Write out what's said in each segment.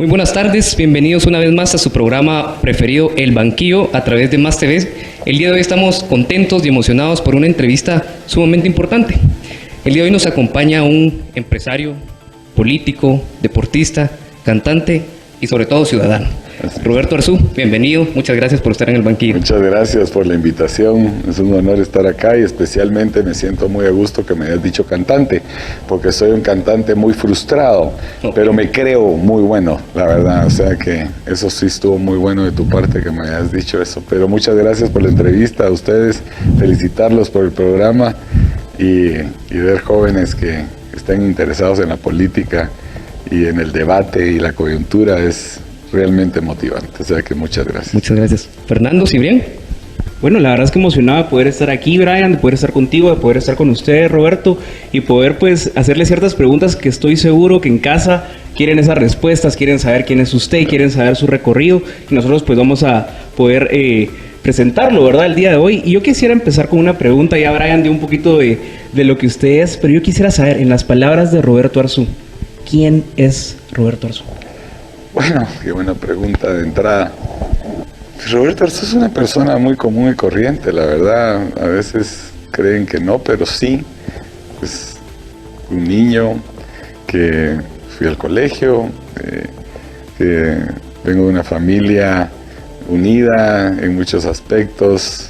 Muy buenas tardes, bienvenidos una vez más a su programa preferido El Banquillo a través de Más TV. El día de hoy estamos contentos y emocionados por una entrevista sumamente importante. El día de hoy nos acompaña un empresario, político, deportista, cantante y sobre todo ciudadano. Roberto Arzú, bienvenido, muchas gracias por estar en El Banquillo. Muchas gracias por la invitación, es un honor estar acá y especialmente me siento muy a gusto que me hayas dicho cantante, porque soy un cantante muy frustrado, pero me creo muy bueno, la verdad, o sea que eso sí estuvo muy bueno de tu parte que me hayas dicho eso, pero muchas gracias por la entrevista, a ustedes, felicitarlos por el programa y ver jóvenes que estén interesados en la política y en el debate y la coyuntura es realmente motivante, o sea que muchas gracias. Muchas gracias. Fernando Cibrián. Bueno, la verdad es que emocionado de poder estar aquí, Brian, de poder estar contigo, de poder estar con ustedes, Roberto, y poder pues hacerle ciertas preguntas que estoy seguro que en casa quieren esas respuestas, quieren saber quién es usted, quieren saber su recorrido, y nosotros pues vamos a poder presentarlo, ¿verdad?, el día de hoy. Y yo quisiera empezar con una pregunta, ya Brian dio un poquito de lo que usted es, pero yo quisiera saber, en las palabras de Roberto Arzú, ¿quién es Roberto Arzú? Bueno, qué buena pregunta de entrada. Roberto Arzú es una persona muy común y corriente, la verdad. A veces creen que no, pero sí. Es un niño que fui al colegio, que vengo de una familia unida en muchos aspectos,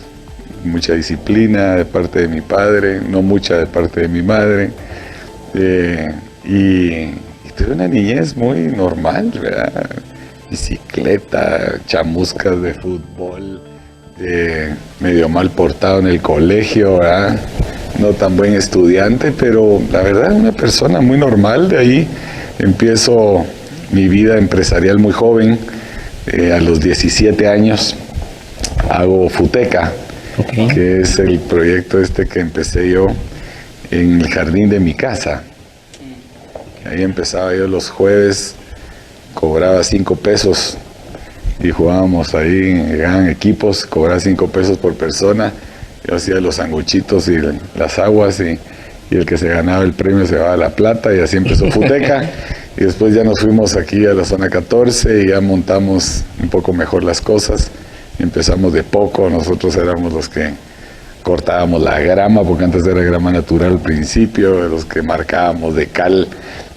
mucha disciplina de parte de mi padre, no mucha de parte de mi madre. Tuve una niñez muy normal, ¿verdad? Bicicleta, chamuscas de fútbol, medio mal portado en el colegio, ¿verdad? No tan buen estudiante, pero la verdad una persona muy normal. De ahí empiezo mi vida empresarial muy joven, a los 17 años hago Futeca, que es el proyecto que empecé yo en el jardín de mi casa. Ahí empezaba yo los jueves, cobraba 5 pesos y jugábamos ahí, llegaban equipos, cobraba 5 pesos por persona. Yo hacía los sanguchitos y las aguas y el que se ganaba el premio se llevaba la plata y así empezó Futeca. Y después ya nos fuimos aquí a la zona 14 y ya montamos un poco mejor las cosas. Empezamos de poco, nosotros éramos los que cortábamos la grama, porque antes era grama natural al principio, de los que marcábamos de cal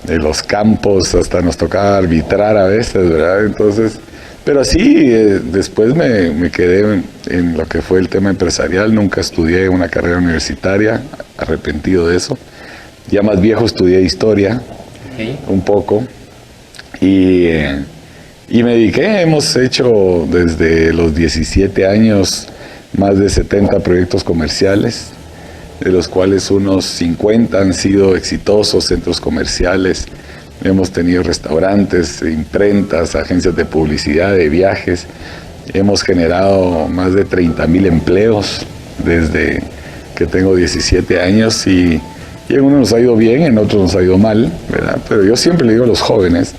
de los campos, hasta nos tocaba arbitrar a veces, ¿verdad? Entonces, pero sí, después me quedé en lo que fue el tema empresarial, nunca estudié una carrera universitaria, arrepentido de eso. Ya más viejo estudié historia, un poco, y me dediqué, hemos hecho desde los 17 años más de 70 proyectos comerciales, de los cuales unos 50 han sido exitosos, centros comerciales, hemos tenido restaurantes, imprentas, agencias de publicidad, de viajes, hemos generado más de 30,000 empleos desde que tengo 17 años y en unos nos ha ido bien, en otros nos ha ido mal, ¿verdad? Pero yo siempre le digo a los jóvenes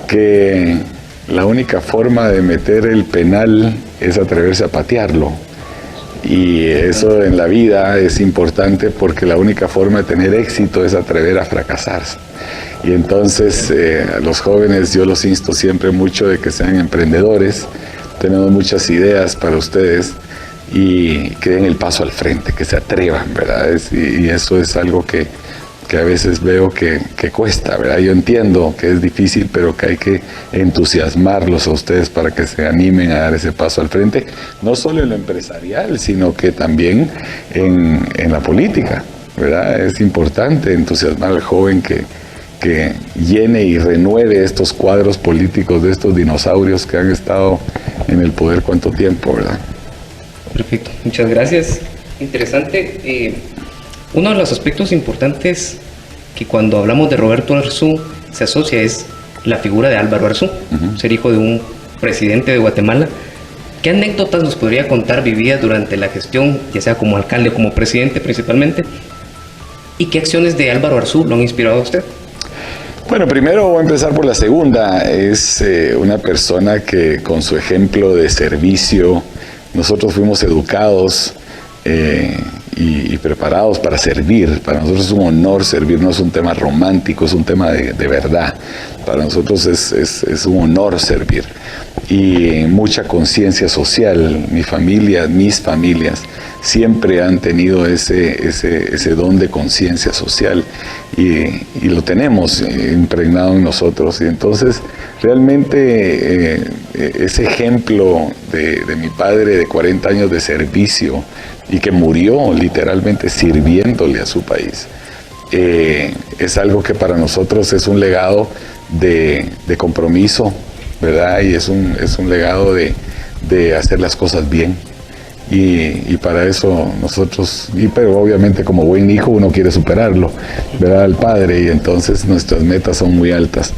que la única forma de meter el penal es atreverse a patearlo. Y eso en la vida es importante porque la única forma de tener éxito es atrever a fracasar. Y entonces a los jóvenes yo los insto siempre mucho de que sean emprendedores. Tenemos muchas ideas para ustedes y que den el paso al frente, que se atrevan, ¿verdad? Y eso es algo que a veces veo que cuesta, ¿verdad? Yo entiendo que es difícil, pero que hay que entusiasmarlos a ustedes para que se animen a dar ese paso al frente, no solo en lo empresarial, sino que también en la política, ¿verdad? Es importante entusiasmar al joven que llene y renueve estos cuadros políticos de estos dinosaurios que han estado en el poder cuánto tiempo, ¿verdad? Perfecto, muchas gracias. Interesante. Uno de los aspectos importantes que cuando hablamos de Roberto Arzú se asocia es la figura de Álvaro Arzú, ser hijo de un presidente de Guatemala. ¿Qué anécdotas nos podría contar vividas durante la gestión, ya sea como alcalde o como presidente principalmente? ¿Y qué acciones de Álvaro Arzú lo han inspirado a usted? Bueno, primero voy a empezar por la segunda. Es una persona que con su ejemplo de servicio, nosotros fuimos educados y preparados para servir. Para nosotros es un honor servir, no es un tema romántico, es un tema de verdad. Para nosotros es un honor servir. Y mucha conciencia social. Mi familia, mis familias, siempre han tenido ese don de conciencia social y lo tenemos impregnado en nosotros. Y entonces, realmente, ese ejemplo de mi padre de 40 años de servicio y que murió literalmente sirviéndole a su país, es algo que para nosotros es un legado de compromiso, ¿verdad? Y es un legado de hacer las cosas bien. Y para eso nosotros, pero obviamente como buen hijo uno quiere superarlo, ¿verdad? Al padre, y entonces nuestras metas son muy altas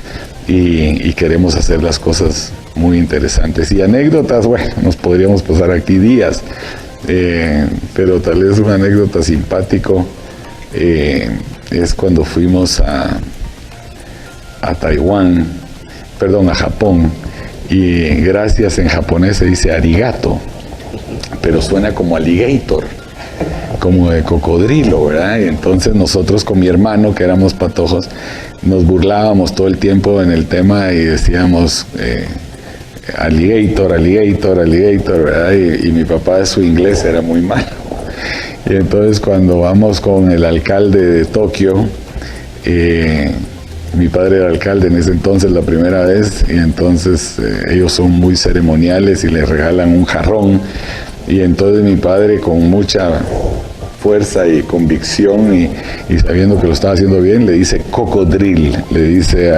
y queremos hacer las cosas muy interesantes. Y anécdotas, bueno, nos podríamos pasar aquí días, pero tal vez una anécdota simpático es cuando fuimos a Japón, y gracias en japonés se dice arigato, pero suena como alligator, como de cocodrilo, ¿verdad? Y entonces nosotros con mi hermano, que éramos patojos, nos burlábamos todo el tiempo en el tema y decíamos alligator, alligator, alligator, ¿verdad? Y mi papá, su inglés era muy malo. Y entonces cuando vamos con el alcalde de Tokio, mi padre era alcalde en ese entonces la primera vez, y entonces ellos son muy ceremoniales y le regalan un jarrón, y entonces mi padre con mucha fuerza y convicción y sabiendo que lo estaba haciendo bien, le dice cocodril, le dice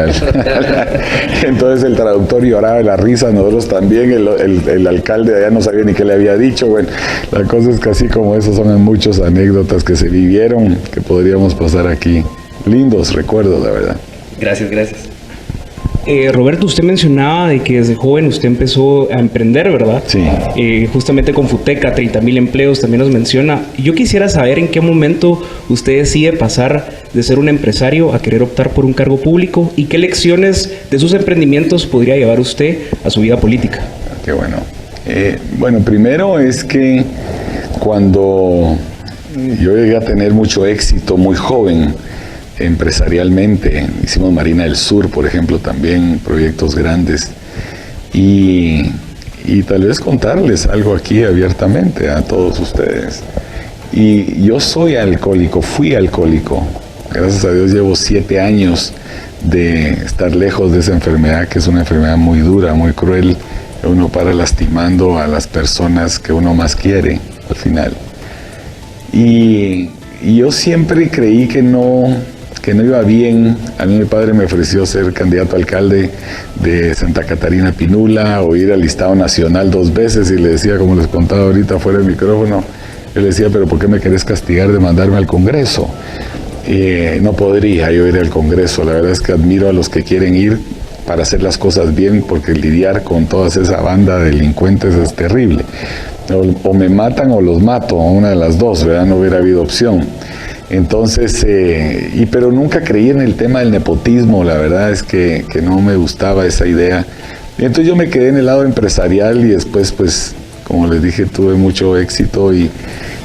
entonces el traductor lloraba de la risa, nosotros también, el alcalde de allá no sabía ni qué le había dicho. Bueno, la cosa es que así como eso son muchas anécdotas que se vivieron, que podríamos pasar aquí. Lindos recuerdos, la verdad. Gracias, gracias. Roberto, usted mencionaba de que desde joven usted empezó a emprender, ¿verdad? Sí. Justamente con Futeca, 30,000 empleos, también nos menciona. Yo quisiera saber en qué momento usted decide pasar de ser un empresario a querer optar por un cargo público y qué lecciones de sus emprendimientos podría llevar usted a su vida política. Qué bueno. Bueno, primero es que cuando yo llegué a tener mucho éxito muy joven, empresarialmente, hicimos Marina del Sur, por ejemplo, también proyectos grandes, y tal vez contarles algo aquí abiertamente a todos ustedes. Y yo soy alcohólico, fui alcohólico, gracias a Dios llevo 7 años de estar lejos de esa enfermedad, que es una enfermedad muy dura, muy cruel, uno para lastimando a las personas que uno más quiere al final. Y yo siempre creí que no iba bien. A mí mi padre me ofreció ser candidato a alcalde de Santa Catarina Pinula o ir al listado nacional 2 veces, y le decía, como les contaba ahorita fuera del micrófono, yo le decía, pero ¿por qué me querés castigar de mandarme al Congreso? No podría yo ir al Congreso. La verdad es que admiro a los que quieren ir para hacer las cosas bien, porque lidiar con toda esa banda de delincuentes es terrible. O me matan o los mato, una de las dos, ¿verdad? No hubiera habido opción. Entonces, pero nunca creí en el tema del nepotismo. La verdad es que no me gustaba esa idea. Y entonces yo me quedé en el lado empresarial, y después, pues, como les dije, tuve mucho éxito, y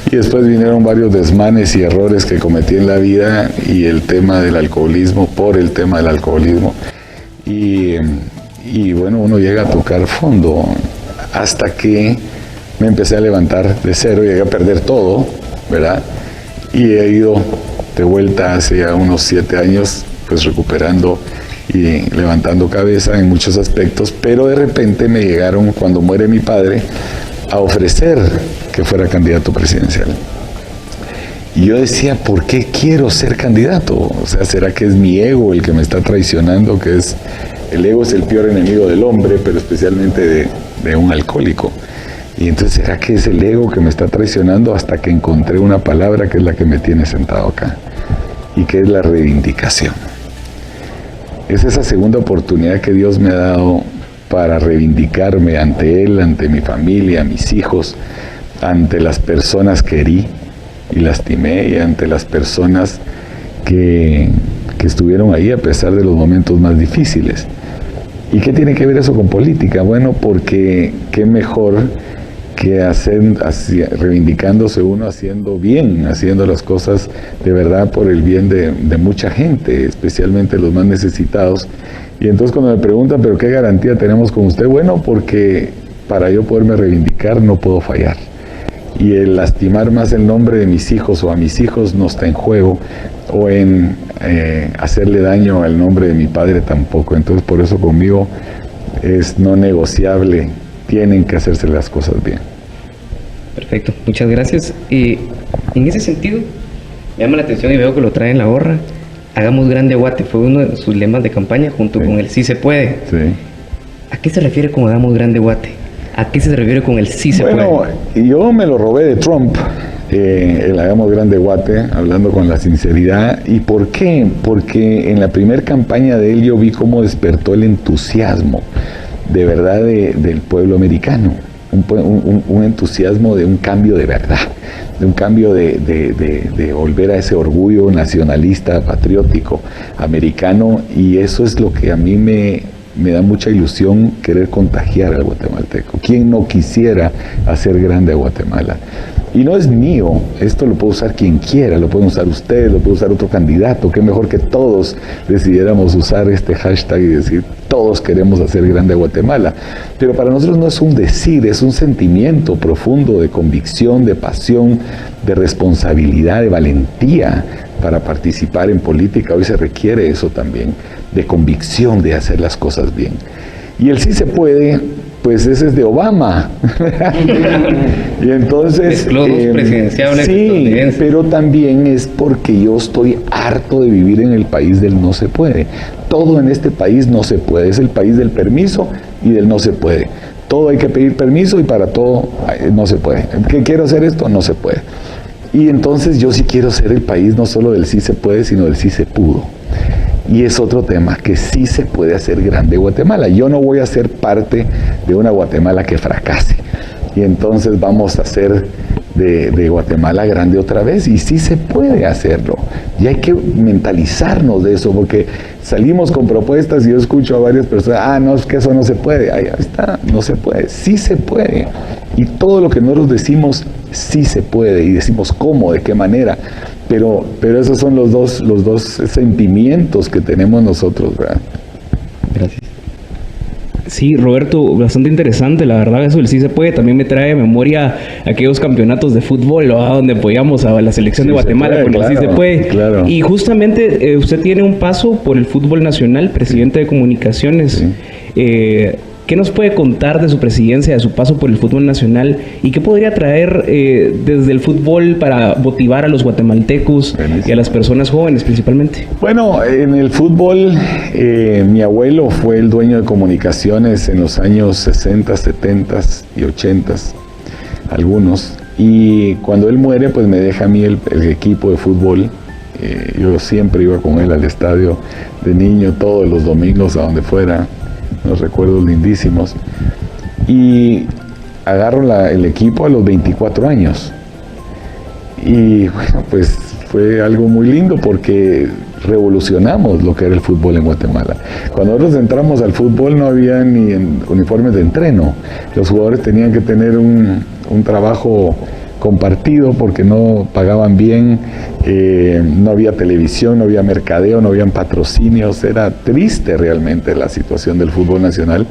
después vinieron varios desmanes y errores que cometí en la vida, y el tema del alcoholismo, por el tema del alcoholismo. Y bueno, uno llega a tocar fondo, hasta que me empecé a levantar de cero, llegué a perder todo, ¿verdad? Y he ido de vuelta hace ya unos 7 años, pues recuperando y levantando cabeza en muchos aspectos, pero de repente me llegaron, cuando muere mi padre, a ofrecer que fuera candidato presidencial. Y yo decía, ¿por qué quiero ser candidato? O sea, ¿será que es mi ego el que me está traicionando? Que es, el ego es el peor enemigo del hombre, pero especialmente de un alcohólico. Y entonces, ¿será que es el ego que me está traicionando? Hasta que encontré una palabra que es la que me tiene sentado acá, y que es la reivindicación. Es esa segunda oportunidad que Dios me ha dado para reivindicarme ante Él, ante mi familia, mis hijos, ante las personas que herí y lastimé, y ante las personas que estuvieron ahí a pesar de los momentos más difíciles. ¿Y qué tiene que ver eso con política? Bueno, porque qué mejor reivindicándose uno haciendo bien, haciendo las cosas de verdad por el bien de mucha gente, especialmente los más necesitados. Y entonces cuando me preguntan, ¿pero qué garantía tenemos con usted? Bueno, porque para yo poderme reivindicar no puedo fallar. Y el lastimar más el nombre de mis hijos o a mis hijos no está en juego, o en hacerle daño al nombre de mi padre tampoco. Entonces por eso conmigo es no negociable, tienen que hacerse las cosas bien. Perfecto, muchas gracias. En ese sentido, me llama la atención y veo que lo trae en la gorra. Hagamos grande Guate, fue uno de sus lemas de campaña junto con el sí se puede. Sí. ¿A qué se refiere con hagamos grande Guate? ¿A qué se refiere con el sí se puede? Bueno, yo me lo robé de Trump, el hagamos grande Guate, hablando con la sinceridad. ¿Y por qué? Porque en la primera campaña de él yo vi cómo despertó el entusiasmo de verdad del pueblo americano. Un entusiasmo de un cambio de verdad, de un cambio de volver a ese orgullo nacionalista, patriótico, americano, y eso es lo que a mí me da mucha ilusión querer contagiar al guatemalteco. ¿Quién no quisiera hacer grande a Guatemala? Y no es mío, esto lo puede usar quien quiera, lo pueden usar ustedes, lo puede usar otro candidato. Qué mejor que todos decidiéramos usar este hashtag y decir, todos queremos hacer grande a Guatemala. Pero para nosotros no es un decir, es un sentimiento profundo de convicción, de pasión, de responsabilidad, de valentía para participar en política. Hoy se requiere eso también, de convicción de hacer las cosas bien. Y el sí se puede, pues ese es de Obama. Y entonces mezcló dos presidenciales. Sí, pero también es porque yo estoy harto de vivir en el país del no se puede. Todo en este país no se puede, es el país del permiso y del no se puede. Todo hay que pedir permiso y para todo no se puede. ¿Qué quiero hacer esto? No se puede. Y entonces yo sí quiero ser el país no solo del sí se puede, sino del sí se pudo. Y es otro tema, que sí se puede hacer grande Guatemala. Yo no voy a ser parte de una Guatemala que fracase. Y entonces vamos a hacer de Guatemala grande otra vez. Y sí se puede hacerlo. Y hay que mentalizarnos de eso, porque salimos con propuestas y yo escucho a varias personas, no, es que eso no se puede. Ahí está, no se puede. Sí se puede. Y todo lo que nosotros decimos, sí se puede. Y decimos cómo, de qué manera. Pero esos son los dos sentimientos que tenemos nosotros, ¿verdad? Gracias. Sí, Roberto, bastante interesante, la verdad, eso del sí se puede. También me trae a memoria aquellos campeonatos de fútbol, ¿no? Donde apoyamos a la selección de Guatemala con el sí se puede. Claro. Y justamente usted tiene un paso por el fútbol nacional, presidente de comunicaciones. Sí. ¿Qué nos puede contar de su presidencia, de su paso por el fútbol nacional? ¿Y qué podría traer desde el fútbol para motivar a los guatemaltecos y a las personas jóvenes principalmente? Bueno, en el fútbol, mi abuelo fue el dueño de comunicaciones en los años 60, 70 y 80, algunos. Y cuando él muere, pues me deja a mí el equipo de fútbol. Yo siempre iba con él al estadio de niño, todos los domingos, a donde fuera. Unos recuerdos lindísimos, y agarro el equipo a los 24 años, y bueno, pues fue algo muy lindo porque revolucionamos lo que era el fútbol en Guatemala. Cuando nosotros entramos al fútbol no había ni uniformes de entreno, los jugadores tenían que tener un trabajo compartido porque no pagaban bien, no había televisión, no había mercadeo, no habían patrocinios, era triste realmente la situación del fútbol nacional.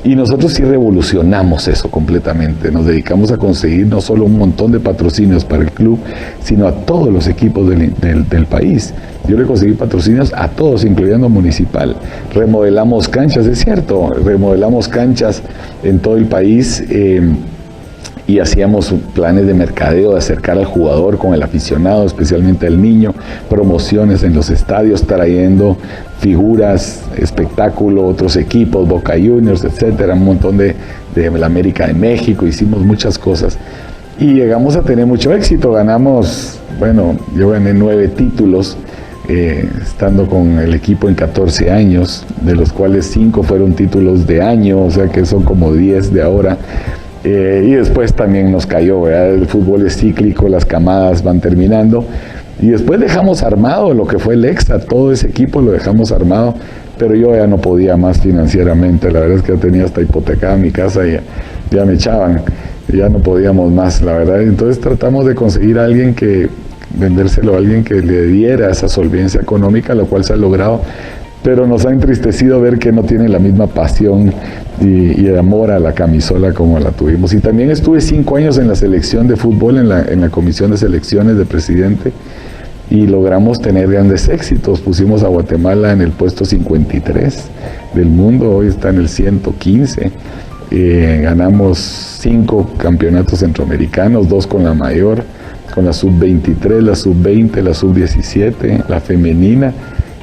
Y nosotros sí revolucionamos eso completamente, nos dedicamos a conseguir no solo un montón de patrocinios para el club, sino a todos los equipos del país. Yo le conseguí patrocinios a todos, incluyendo Municipal. Remodelamos canchas, es cierto, remodelamos canchas en todo el país, y hacíamos planes de mercadeo, de acercar al jugador con el aficionado, especialmente al niño, promociones en los estadios, trayendo figuras, espectáculo, otros equipos, Boca Juniors, etcétera, un montón de la América de México, hicimos muchas cosas. Y llegamos a tener mucho éxito, ganamos, bueno, yo gané 9 títulos, estando con el equipo en 14 años, de los cuales 5 fueron títulos de año, o sea que son como 10 de ahora. Y después también nos cayó, ¿verdad? El fútbol es cíclico, las camadas van terminando. Y después dejamos armado lo que fue el Extra, todo ese equipo lo dejamos armado, pero yo ya no podía más financieramente, la verdad es que ya tenía hasta hipotecada mi casa y ya me echaban. ya no podíamos más, la verdad. Entonces tratamos de conseguir a alguien vendérselo a alguien que le diera esa solvencia económica, lo cual se ha logrado, pero nos ha entristecido ver que no tiene la misma pasión y el amor a la camisola como la tuvimos. Y también estuve 5 años en la selección de fútbol, en la comisión de selecciones de presidente, y logramos tener grandes éxitos. Pusimos a Guatemala en el puesto 53 del mundo, hoy está en el 115. Ganamos 5 campeonatos centroamericanos, 2 con la mayor, con la sub-23, la sub-20, la sub-17, la femenina.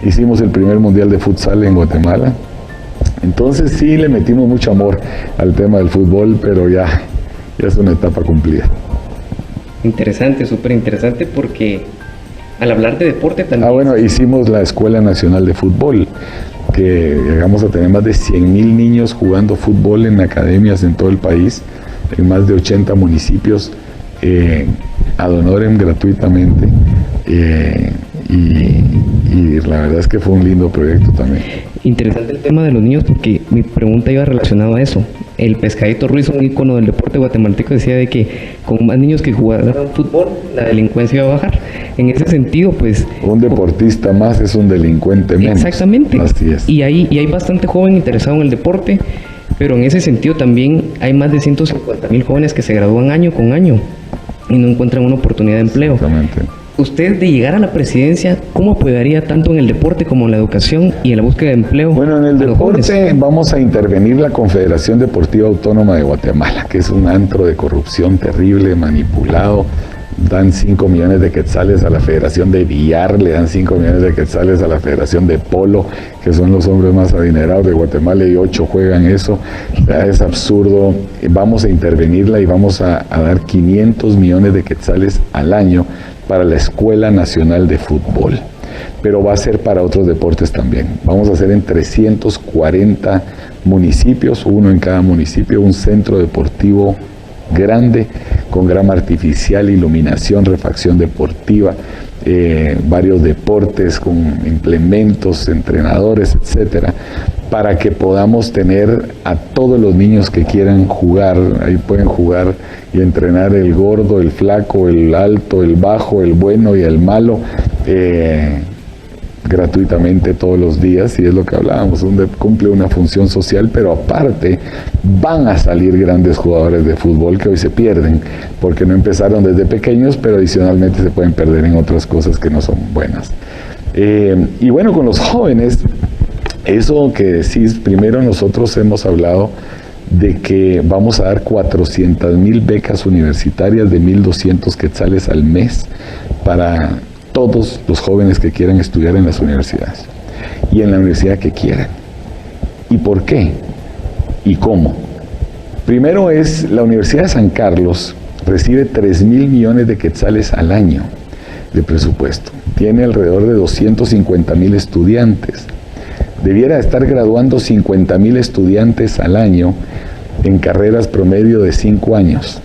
Hicimos el primer mundial de futsal en Guatemala. Entonces sí le metimos mucho amor al tema del fútbol, pero ya es una etapa cumplida. Interesante, súper interesante, porque al hablar de deporte también... Bueno, hicimos la Escuela Nacional de Fútbol, que llegamos a tener más de 100,000 niños jugando fútbol en academias en todo el país, en más de 80 municipios, ad honorem, gratuitamente, y la verdad es que fue un lindo proyecto también. Interesante el tema de los niños, porque mi pregunta iba relacionada a eso. El Pescadito Ruiz, un ícono del deporte guatemalteco, decía de que con más niños que jugaran fútbol, la delincuencia iba a bajar. En ese sentido, pues... Un deportista más es un delincuente menos. Exactamente. Así es. Y hay bastante joven interesado en el deporte, pero en ese sentido también hay más de 150,000 jóvenes que se gradúan año con año y no encuentran una oportunidad de empleo. Exactamente. Usted, de llegar a la presidencia, ¿cómo apoyaría tanto en el deporte como en la educación y en la búsqueda de empleo? Bueno, en el a los deporte jóvenes? vamos a intervenir la Confederación Deportiva Autónoma de Guatemala, que es un antro de corrupción terrible, manipulado. Dan 5 millones de quetzales a la Federación de Billar, le dan 5 millones de quetzales a la Federación de Polo, que son los hombres más adinerados de Guatemala, y 8 juegan eso. O sea, es absurdo. Vamos a intervenirla y vamos a dar 500 millones de quetzales al año para la Escuela Nacional de Fútbol, pero va a ser para otros deportes también. Vamos a hacer en 340 municipios, uno en cada municipio, un centro deportivo grande, con grama artificial, iluminación, refacción deportiva, varios deportes con implementos, entrenadores, etcétera, para que podamos tener a todos los niños que quieran jugar. Ahí pueden jugar y entrenar el gordo, el flaco, el alto, el bajo, el bueno y el malo, gratuitamente todos los días, y es lo que hablábamos, donde cumple una función social, pero aparte van a salir grandes jugadores de fútbol que hoy se pierden, porque no empezaron desde pequeños, pero adicionalmente se pueden perder en otras cosas que no son buenas. Y bueno, con los jóvenes, eso que decís, primero nosotros hemos hablado de que vamos a dar 400,000 becas universitarias de 1,200 quetzales al mes para todos los jóvenes que quieran estudiar en las universidades y en la universidad que quieran. ¿Y por qué? ¿Y cómo? Primero es, la Universidad de San Carlos recibe 3,000 millones de quetzales al año de presupuesto. Tiene alrededor de 250,000 estudiantes. Debiera estar graduando 50,000 estudiantes al año en carreras promedio de 5 años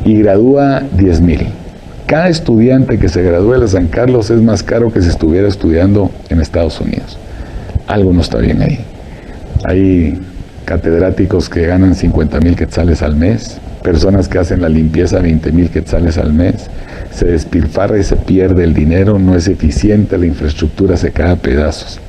y gradúa 10,000. Cada estudiante que se gradúe de San Carlos es más caro que si estuviera estudiando en Estados Unidos. Algo no está bien ahí. Hay catedráticos que ganan 50,000 quetzales al mes, personas que hacen la limpieza 20,000 quetzales al mes, se despilfarra y se pierde el dinero, no es eficiente, la infraestructura se cae a pedazos.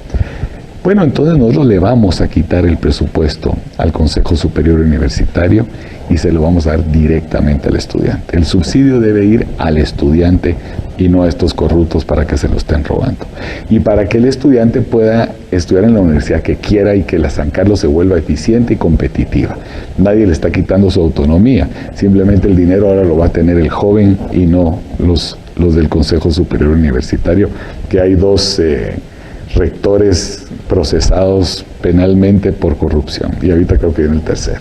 Bueno, entonces nosotros le vamos a quitar el presupuesto al Consejo Superior Universitario y se lo vamos a dar directamente al estudiante. El subsidio debe ir al estudiante y no a estos corruptos para que se lo estén robando. Y para que el estudiante pueda estudiar en la universidad que quiera y que la San Carlos se vuelva eficiente y competitiva. Nadie le está quitando su autonomía, simplemente el dinero ahora lo va a tener el joven y no los del Consejo Superior Universitario, que hay 2 rectores procesados penalmente por corrupción, y ahorita creo que viene el tercero.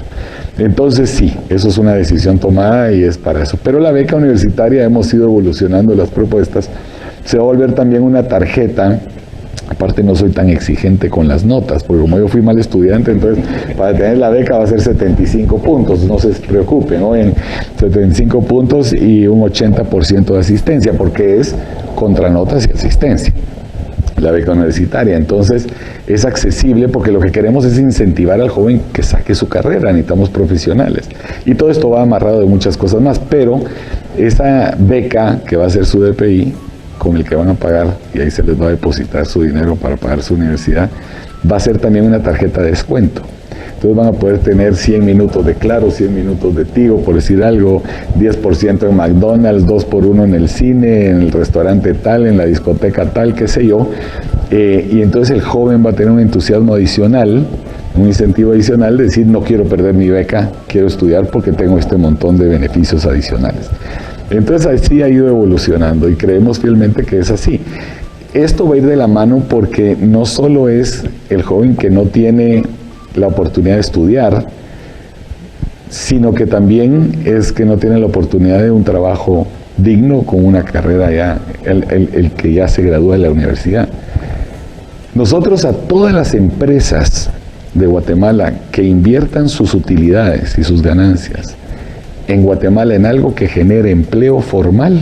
Entonces sí, eso es una decisión tomada y es para eso. Pero la beca universitaria, hemos ido evolucionando las propuestas, se va a volver también una tarjeta. Aparte no soy tan exigente con las notas, porque como yo fui mal estudiante, entonces para tener la beca va a ser 75 puntos, no se preocupen, ¿no? En 75 puntos y un 80% de asistencia, porque es contra notas y asistencia. la beca universitaria. Entonces es accesible porque lo que queremos es incentivar al joven que saque su carrera, necesitamos profesionales. Y todo esto va amarrado de muchas cosas más, pero esa beca que va a ser su DPI, con el que van a pagar, y ahí se les va a depositar su dinero para pagar su universidad, va a ser también una tarjeta de descuento. Entonces van a poder tener 100 minutos de Claro, 100 minutos de Tigo, por decir algo, 10% en McDonald's, 2x1 en el cine, en el restaurante tal, en la discoteca tal, qué sé yo. Y entonces el joven va a tener un entusiasmo adicional, un incentivo adicional de decir, no quiero perder mi beca, quiero estudiar porque tengo este montón de beneficios adicionales. Entonces así ha ido evolucionando y creemos fielmente que es así. Esto va a ir de la mano porque no solo es el joven que no tiene la oportunidad de estudiar, sino que también es que no tiene la oportunidad de un trabajo digno con una carrera ya, el que ya se gradúa de la universidad. Nosotros a todas las empresas de Guatemala que inviertan sus utilidades y sus ganancias en Guatemala en algo que genere empleo formal,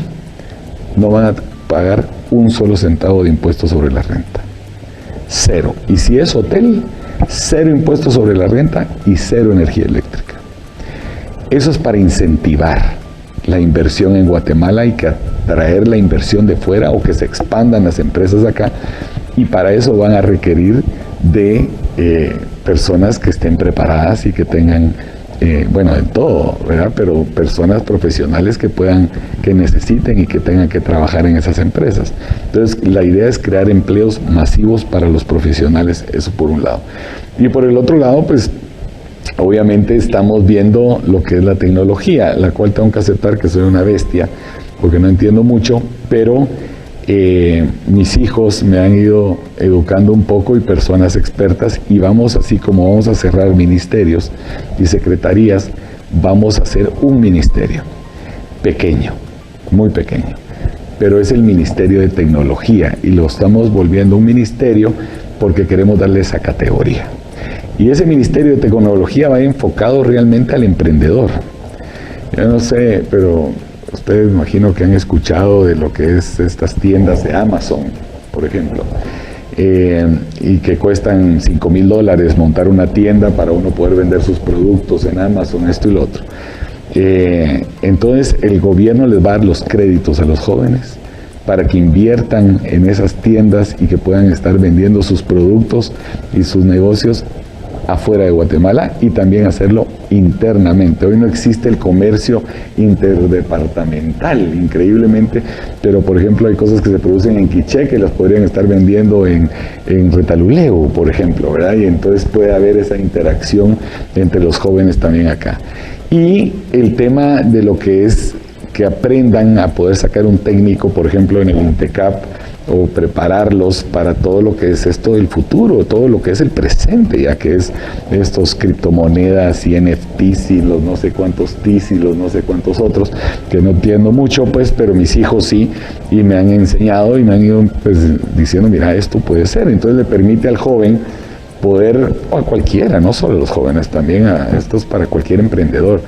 no van a pagar un solo centavo de impuestos sobre la renta. Cero. Y si es hotel, 0 impuestos sobre la renta y 0 energía eléctrica. Eso es para incentivar la inversión en Guatemala y que atraer la inversión de fuera o que se expandan las empresas acá, y para eso van a requerir de personas que estén preparadas y que tengan bueno, de todo, ¿verdad? Pero personas profesionales que necesiten y que tengan que trabajar en esas empresas. Entonces, la idea es crear empleos masivos para los profesionales, eso por un lado. Y por el otro lado, pues, obviamente estamos viendo lo que es la tecnología, la cual tengo que aceptar que soy una bestia, porque no entiendo mucho, pero mis hijos me han ido educando un poco y personas expertas, y vamos, así como vamos a cerrar ministerios y secretarías, vamos a hacer un ministerio pequeño, muy pequeño, pero es el Ministerio de Tecnología, y lo estamos volviendo un ministerio porque queremos darle esa categoría. Y ese Ministerio de Tecnología va enfocado realmente al emprendedor. Yo no sé, pero ustedes imagino que han escuchado de lo que es estas tiendas de Amazon, por ejemplo, y que cuestan $5,000 montar una tienda para uno poder vender sus productos en Amazon, esto y lo otro. Entonces el gobierno les va a dar los créditos a los jóvenes para que inviertan en esas tiendas y que puedan estar vendiendo sus productos y sus negocios afuera de Guatemala, y también hacerlo internamente. Hoy no existe el comercio interdepartamental, increíblemente, pero por ejemplo hay cosas que se producen en Quiché que las podrían estar vendiendo en Retaluleu, por ejemplo, ¿verdad? Y entonces puede haber esa interacción entre los jóvenes también acá. Y el tema de lo que es que aprendan a poder sacar un técnico, por ejemplo, en el INTECAP, o prepararlos para todo lo que es esto del futuro, todo lo que es el presente, ya que es estos criptomonedas y NFTs y los no sé cuántos TIS y los no sé cuántos otros, que no entiendo mucho, pues, pero mis hijos sí, y me han enseñado y me han ido, pues, diciendo, mira, esto puede ser. Entonces le permite al joven poder, o a cualquiera, no solo a los jóvenes, también esto es para cualquier emprendedor,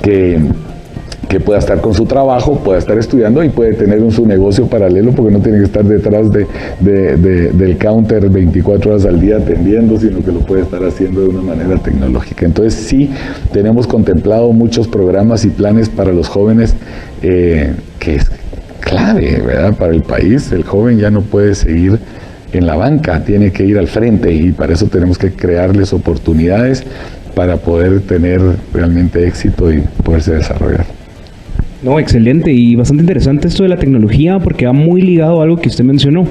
que pueda estar con su trabajo, pueda estar estudiando y puede tener su negocio paralelo, porque no tiene que estar detrás del counter 24 horas al día atendiendo, sino que lo puede estar haciendo de una manera tecnológica. Entonces sí, tenemos contemplado muchos programas y planes para los jóvenes, que es clave, ¿verdad? Para el país. El joven ya no puede seguir en la banca, tiene que ir al frente, y para eso tenemos que crearles oportunidades para poder tener realmente éxito y poderse desarrollar. No, excelente y bastante interesante esto de la tecnología, porque va muy ligado a algo que usted mencionó,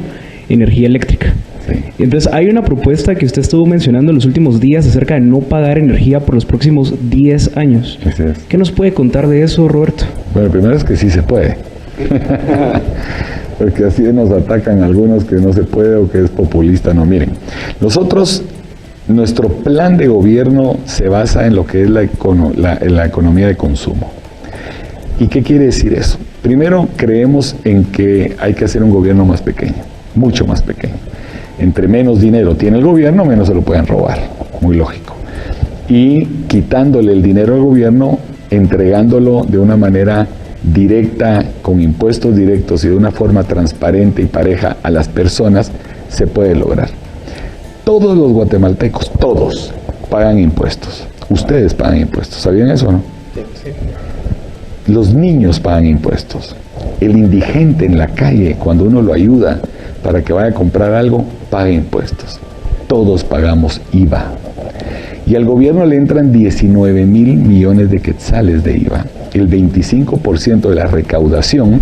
energía eléctrica. Sí. Entonces hay una propuesta que usted estuvo mencionando en los últimos días acerca de no pagar energía por los próximos 10 años. Así es. ¿Qué nos puede contar de eso, Roberto? Bueno, primero es que sí se puede. Porque así nos atacan algunos que no se puede o que es populista. No, miren, nosotros, nuestro plan de gobierno se basa en lo que es la economía de consumo. ¿Y qué quiere decir eso? Primero, creemos en que hay que hacer un gobierno más pequeño, mucho más pequeño. Entre menos dinero tiene el gobierno, menos se lo pueden robar, muy lógico. Y quitándole el dinero al gobierno, entregándolo de una manera directa, con impuestos directos y de una forma transparente y pareja a las personas, se puede lograr. Todos los guatemaltecos, todos, pagan impuestos. Ustedes pagan impuestos. ¿Sabían eso o no? Sí. Los niños pagan impuestos. El indigente en la calle, cuando uno lo ayuda para que vaya a comprar algo, paga impuestos. Todos pagamos IVA. Y al gobierno le entran 19 mil millones de quetzales de IVA. El 25% de la recaudación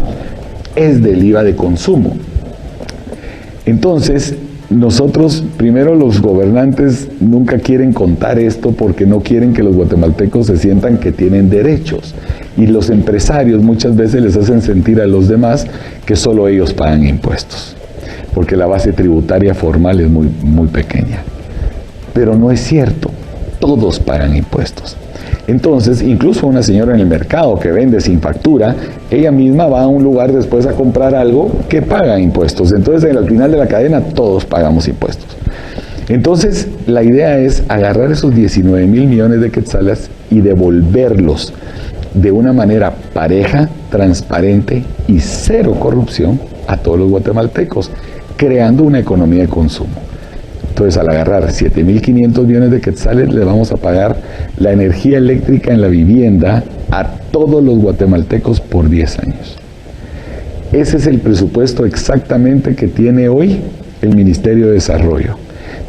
es del IVA de consumo. Entonces, nosotros, primero los gobernantes nunca quieren contar esto porque no quieren que los guatemaltecos se sientan que tienen derechos. Y los empresarios muchas veces les hacen sentir a los demás que solo ellos pagan impuestos, porque la base tributaria formal es muy, muy pequeña. Pero no es cierto, todos pagan impuestos. Entonces, incluso una señora en el mercado que vende sin factura, ella misma va a un lugar después a comprar algo que paga impuestos. Entonces, al final de la cadena, todos pagamos impuestos. Entonces, la idea es agarrar esos 19 mil millones de quetzales y devolverlos de una manera pareja, transparente y cero corrupción a todos los guatemaltecos, creando una economía de consumo. Entonces, al agarrar 7.500 millones de quetzales, le vamos a pagar la energía eléctrica en la vivienda a todos los guatemaltecos por 10 años. Ese es el presupuesto exactamente que tiene hoy el Ministerio de Desarrollo,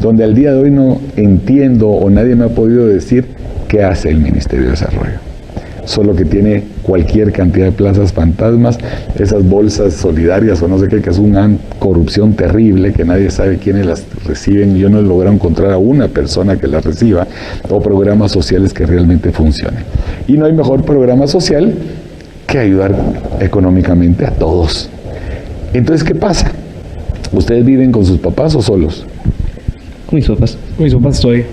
donde al día de hoy no entiendo o nadie me ha podido decir qué hace el Ministerio de Desarrollo. Solo que tiene cualquier cantidad de plazas fantasmas, esas bolsas solidarias o no sé qué, que es una corrupción terrible, que nadie sabe quiénes las reciben. Yo no he logrado encontrar a una persona que las reciba, o programas sociales que realmente funcionen. Y no hay mejor programa social que ayudar económicamente a todos. Entonces, ¿qué pasa? ¿Ustedes viven con sus papás o solos? Con mis papás. Con mis papás estoy.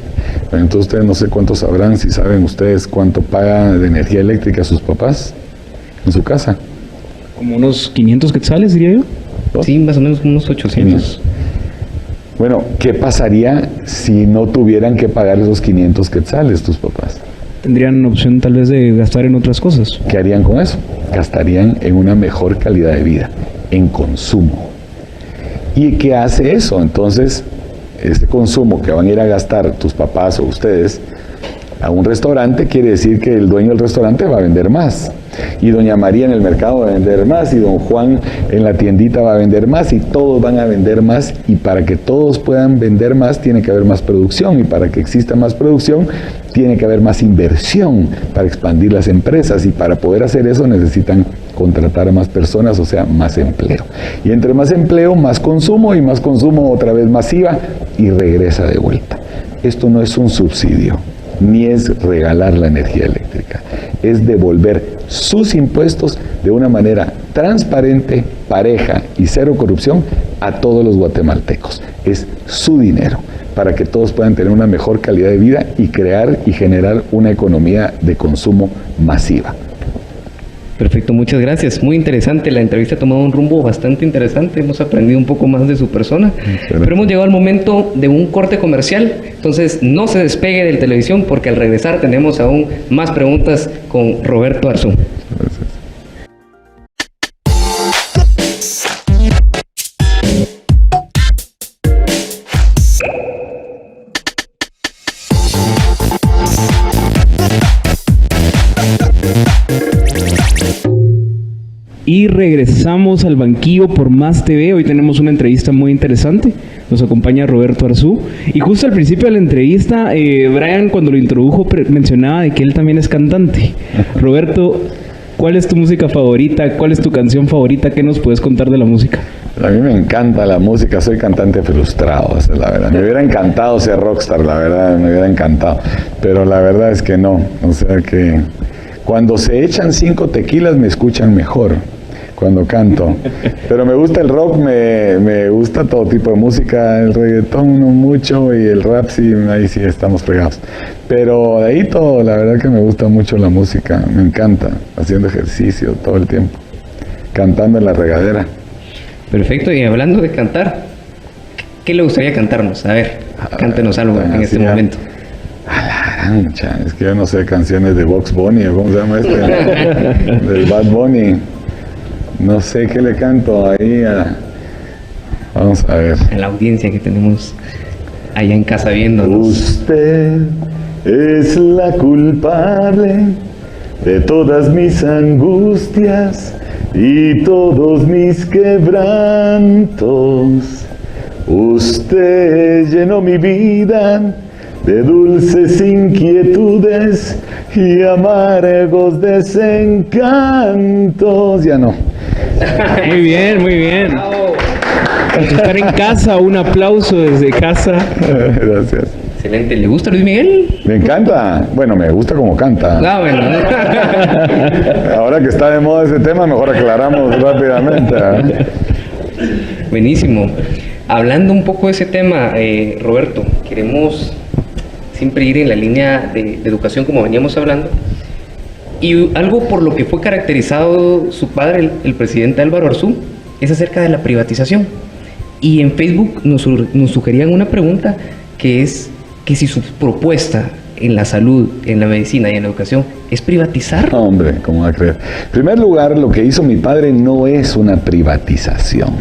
Entonces ustedes no sé cuánto sabrán, si saben ustedes cuánto paga de energía eléctrica sus papás en su casa. Como unos 500 quetzales, diría yo. ¿No? Sí, más o menos unos 800. Bueno, ¿qué pasaría si no tuvieran que pagar esos 500 quetzales tus papás? Tendrían opción tal vez de gastar en otras cosas. ¿Qué harían con eso? Gastarían en una mejor calidad de vida, en consumo. ¿Y qué hace eso? Entonces, ese consumo que van a ir a gastar tus papás o ustedes a un restaurante, quiere decir que el dueño del restaurante va a vender más. Y doña María en el mercado va a vender más, y don Juan en la tiendita va a vender más, y todos van a vender más. Y para que todos puedan vender más, tiene que haber más producción. Y para que exista más producción, tiene que haber más inversión para expandir las empresas. Y para poder hacer eso necesitan contratar a más personas, o sea, más empleo. Y entre más empleo, más consumo, y más consumo otra vez más IVA, y regresa de vuelta. Esto no es un subsidio, ni es regalar la energía eléctrica. Es devolver sus impuestos de una manera transparente, pareja y cero corrupción a todos los guatemaltecos. Es su dinero para que todos puedan tener una mejor calidad de vida y crear y generar una economía de consumo masiva. Perfecto, muchas gracias. Muy interesante. La entrevista ha tomado un rumbo bastante interesante. Hemos aprendido un poco más de su persona. Pero hemos llegado al momento de un corte comercial. Entonces, no se despegue de la televisión porque al regresar tenemos aún más preguntas con Roberto Arzú. Gracias. Y regresamos al banquillo por Más TV. Hoy tenemos una entrevista muy interesante. Nos acompaña Roberto Arzú. Y justo al principio de la entrevista, Brian, cuando lo introdujo, mencionaba de que él también es cantante. Roberto, ¿cuál es tu música favorita? ¿Cuál es tu canción favorita? ¿Qué nos puedes contar de la música? A mí me encanta la música, soy cantante frustrado, esa es la verdad. Me hubiera encantado ser rockstar, la verdad, me hubiera encantado. Pero la verdad es que no. O sea que cuando se echan 5 tequilas me escuchan mejor cuando canto. Pero me gusta el rock, me gusta todo tipo de música, el reggaetón no mucho y el rap sí, ahí sí estamos fregados. Pero de ahí todo, la verdad que me gusta mucho la música, me encanta, haciendo ejercicio todo el tiempo, cantando en la regadera. Perfecto, y hablando de cantar, ¿qué le gustaría cantarnos? A ver, cántenos algo en este momento. A la arancha, es que yo no sé canciones de Bugs Bunny, o ¿cómo se llama este? Del Bad Bunny. No sé qué le canto ahí Vamos a ver. En la audiencia que tenemos allá en casa viéndonos. Usted es la culpable de todas mis angustias y todos mis quebrantos. Usted llenó mi vida de dulces inquietudes y amargos desencantos. Ya no. Muy bien, muy bien. Estar en casa, un aplauso desde casa. Gracias. Excelente. ¿Le gusta Luis Miguel? Me encanta. Bueno, me gusta como canta. Ah, bueno. Ahora que está de moda ese tema, mejor aclaramos rápidamente. Buenísimo. Hablando un poco de ese tema, Roberto, queremos siempre ir en la línea de educación como veníamos hablando. Y algo por lo que fue caracterizado su padre, el presidente Álvaro Arzú, es acerca de la privatización. Y en Facebook nos sugerían una pregunta que es que si su propuesta en la salud, en la medicina y en la educación es privatizar. Hombre, ¿cómo va a creer? En primer lugar, lo que hizo mi padre no es una privatización.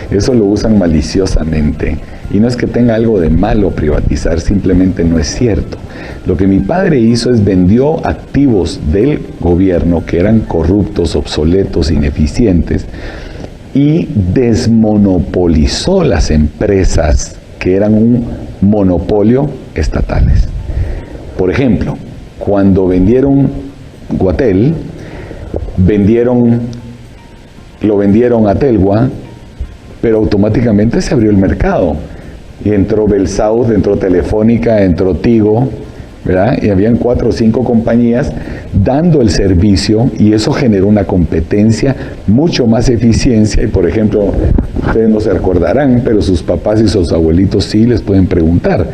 Eso lo usan maliciosamente. Y no es que tenga algo de malo privatizar, simplemente no es cierto. Lo que mi padre hizo es vendió activos del gobierno que eran corruptos, obsoletos, ineficientes, y desmonopolizó las empresas que eran un monopolio estatales. Por ejemplo, cuando vendieron Guatel, lo vendieron a Telgua, pero automáticamente se abrió el mercado. Y entró Belsouth, entró Telefónica, entró Tigo, ¿verdad? Y habían 4 o 5 compañías dando el servicio y eso generó una competencia, mucho más eficiencia. Y por ejemplo, ustedes no se acordarán, pero sus papás y sus abuelitos sí les pueden preguntar.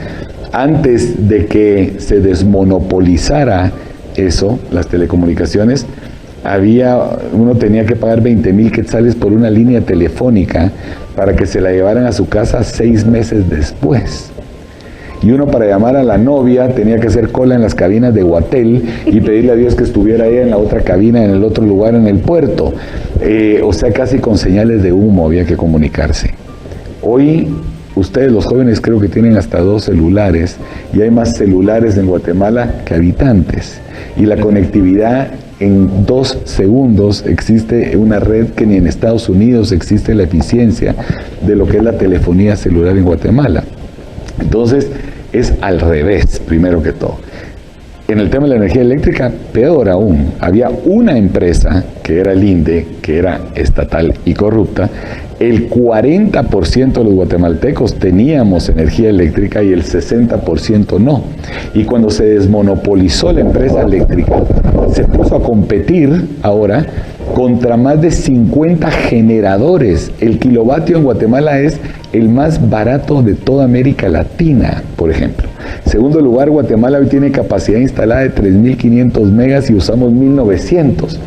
Antes de que se desmonopolizara eso, las telecomunicaciones, uno tenía que pagar 20,000 quetzales por una línea telefónica para que se la llevaran a su casa 6 meses después. Y uno para llamar a la novia tenía que hacer cola en las cabinas de Guatel y pedirle a Dios que estuviera ahí en la otra cabina, en el otro lugar, en el puerto. O sea, casi con señales de humo había que comunicarse. Hoy, ustedes los jóvenes creo que tienen hasta 2 celulares y hay más celulares en Guatemala que habitantes. Y la conectividad en 2 segundos existe una red que ni en Estados Unidos existe la eficiencia de lo que es la telefonía celular en Guatemala. Entonces, es al revés, primero que todo. En el tema de la energía eléctrica, peor aún, había una empresa, que era el INDE, que era estatal y corrupta. El 40% de los guatemaltecos teníamos energía eléctrica y el 60% no. Y cuando se desmonopolizó la empresa eléctrica, se puso a competir ahora contra más de 50 generadores. El kilovatio en Guatemala es el más barato de toda América Latina, por ejemplo. Segundo lugar, Guatemala hoy tiene capacidad instalada de 3.500 megas y usamos 1.900.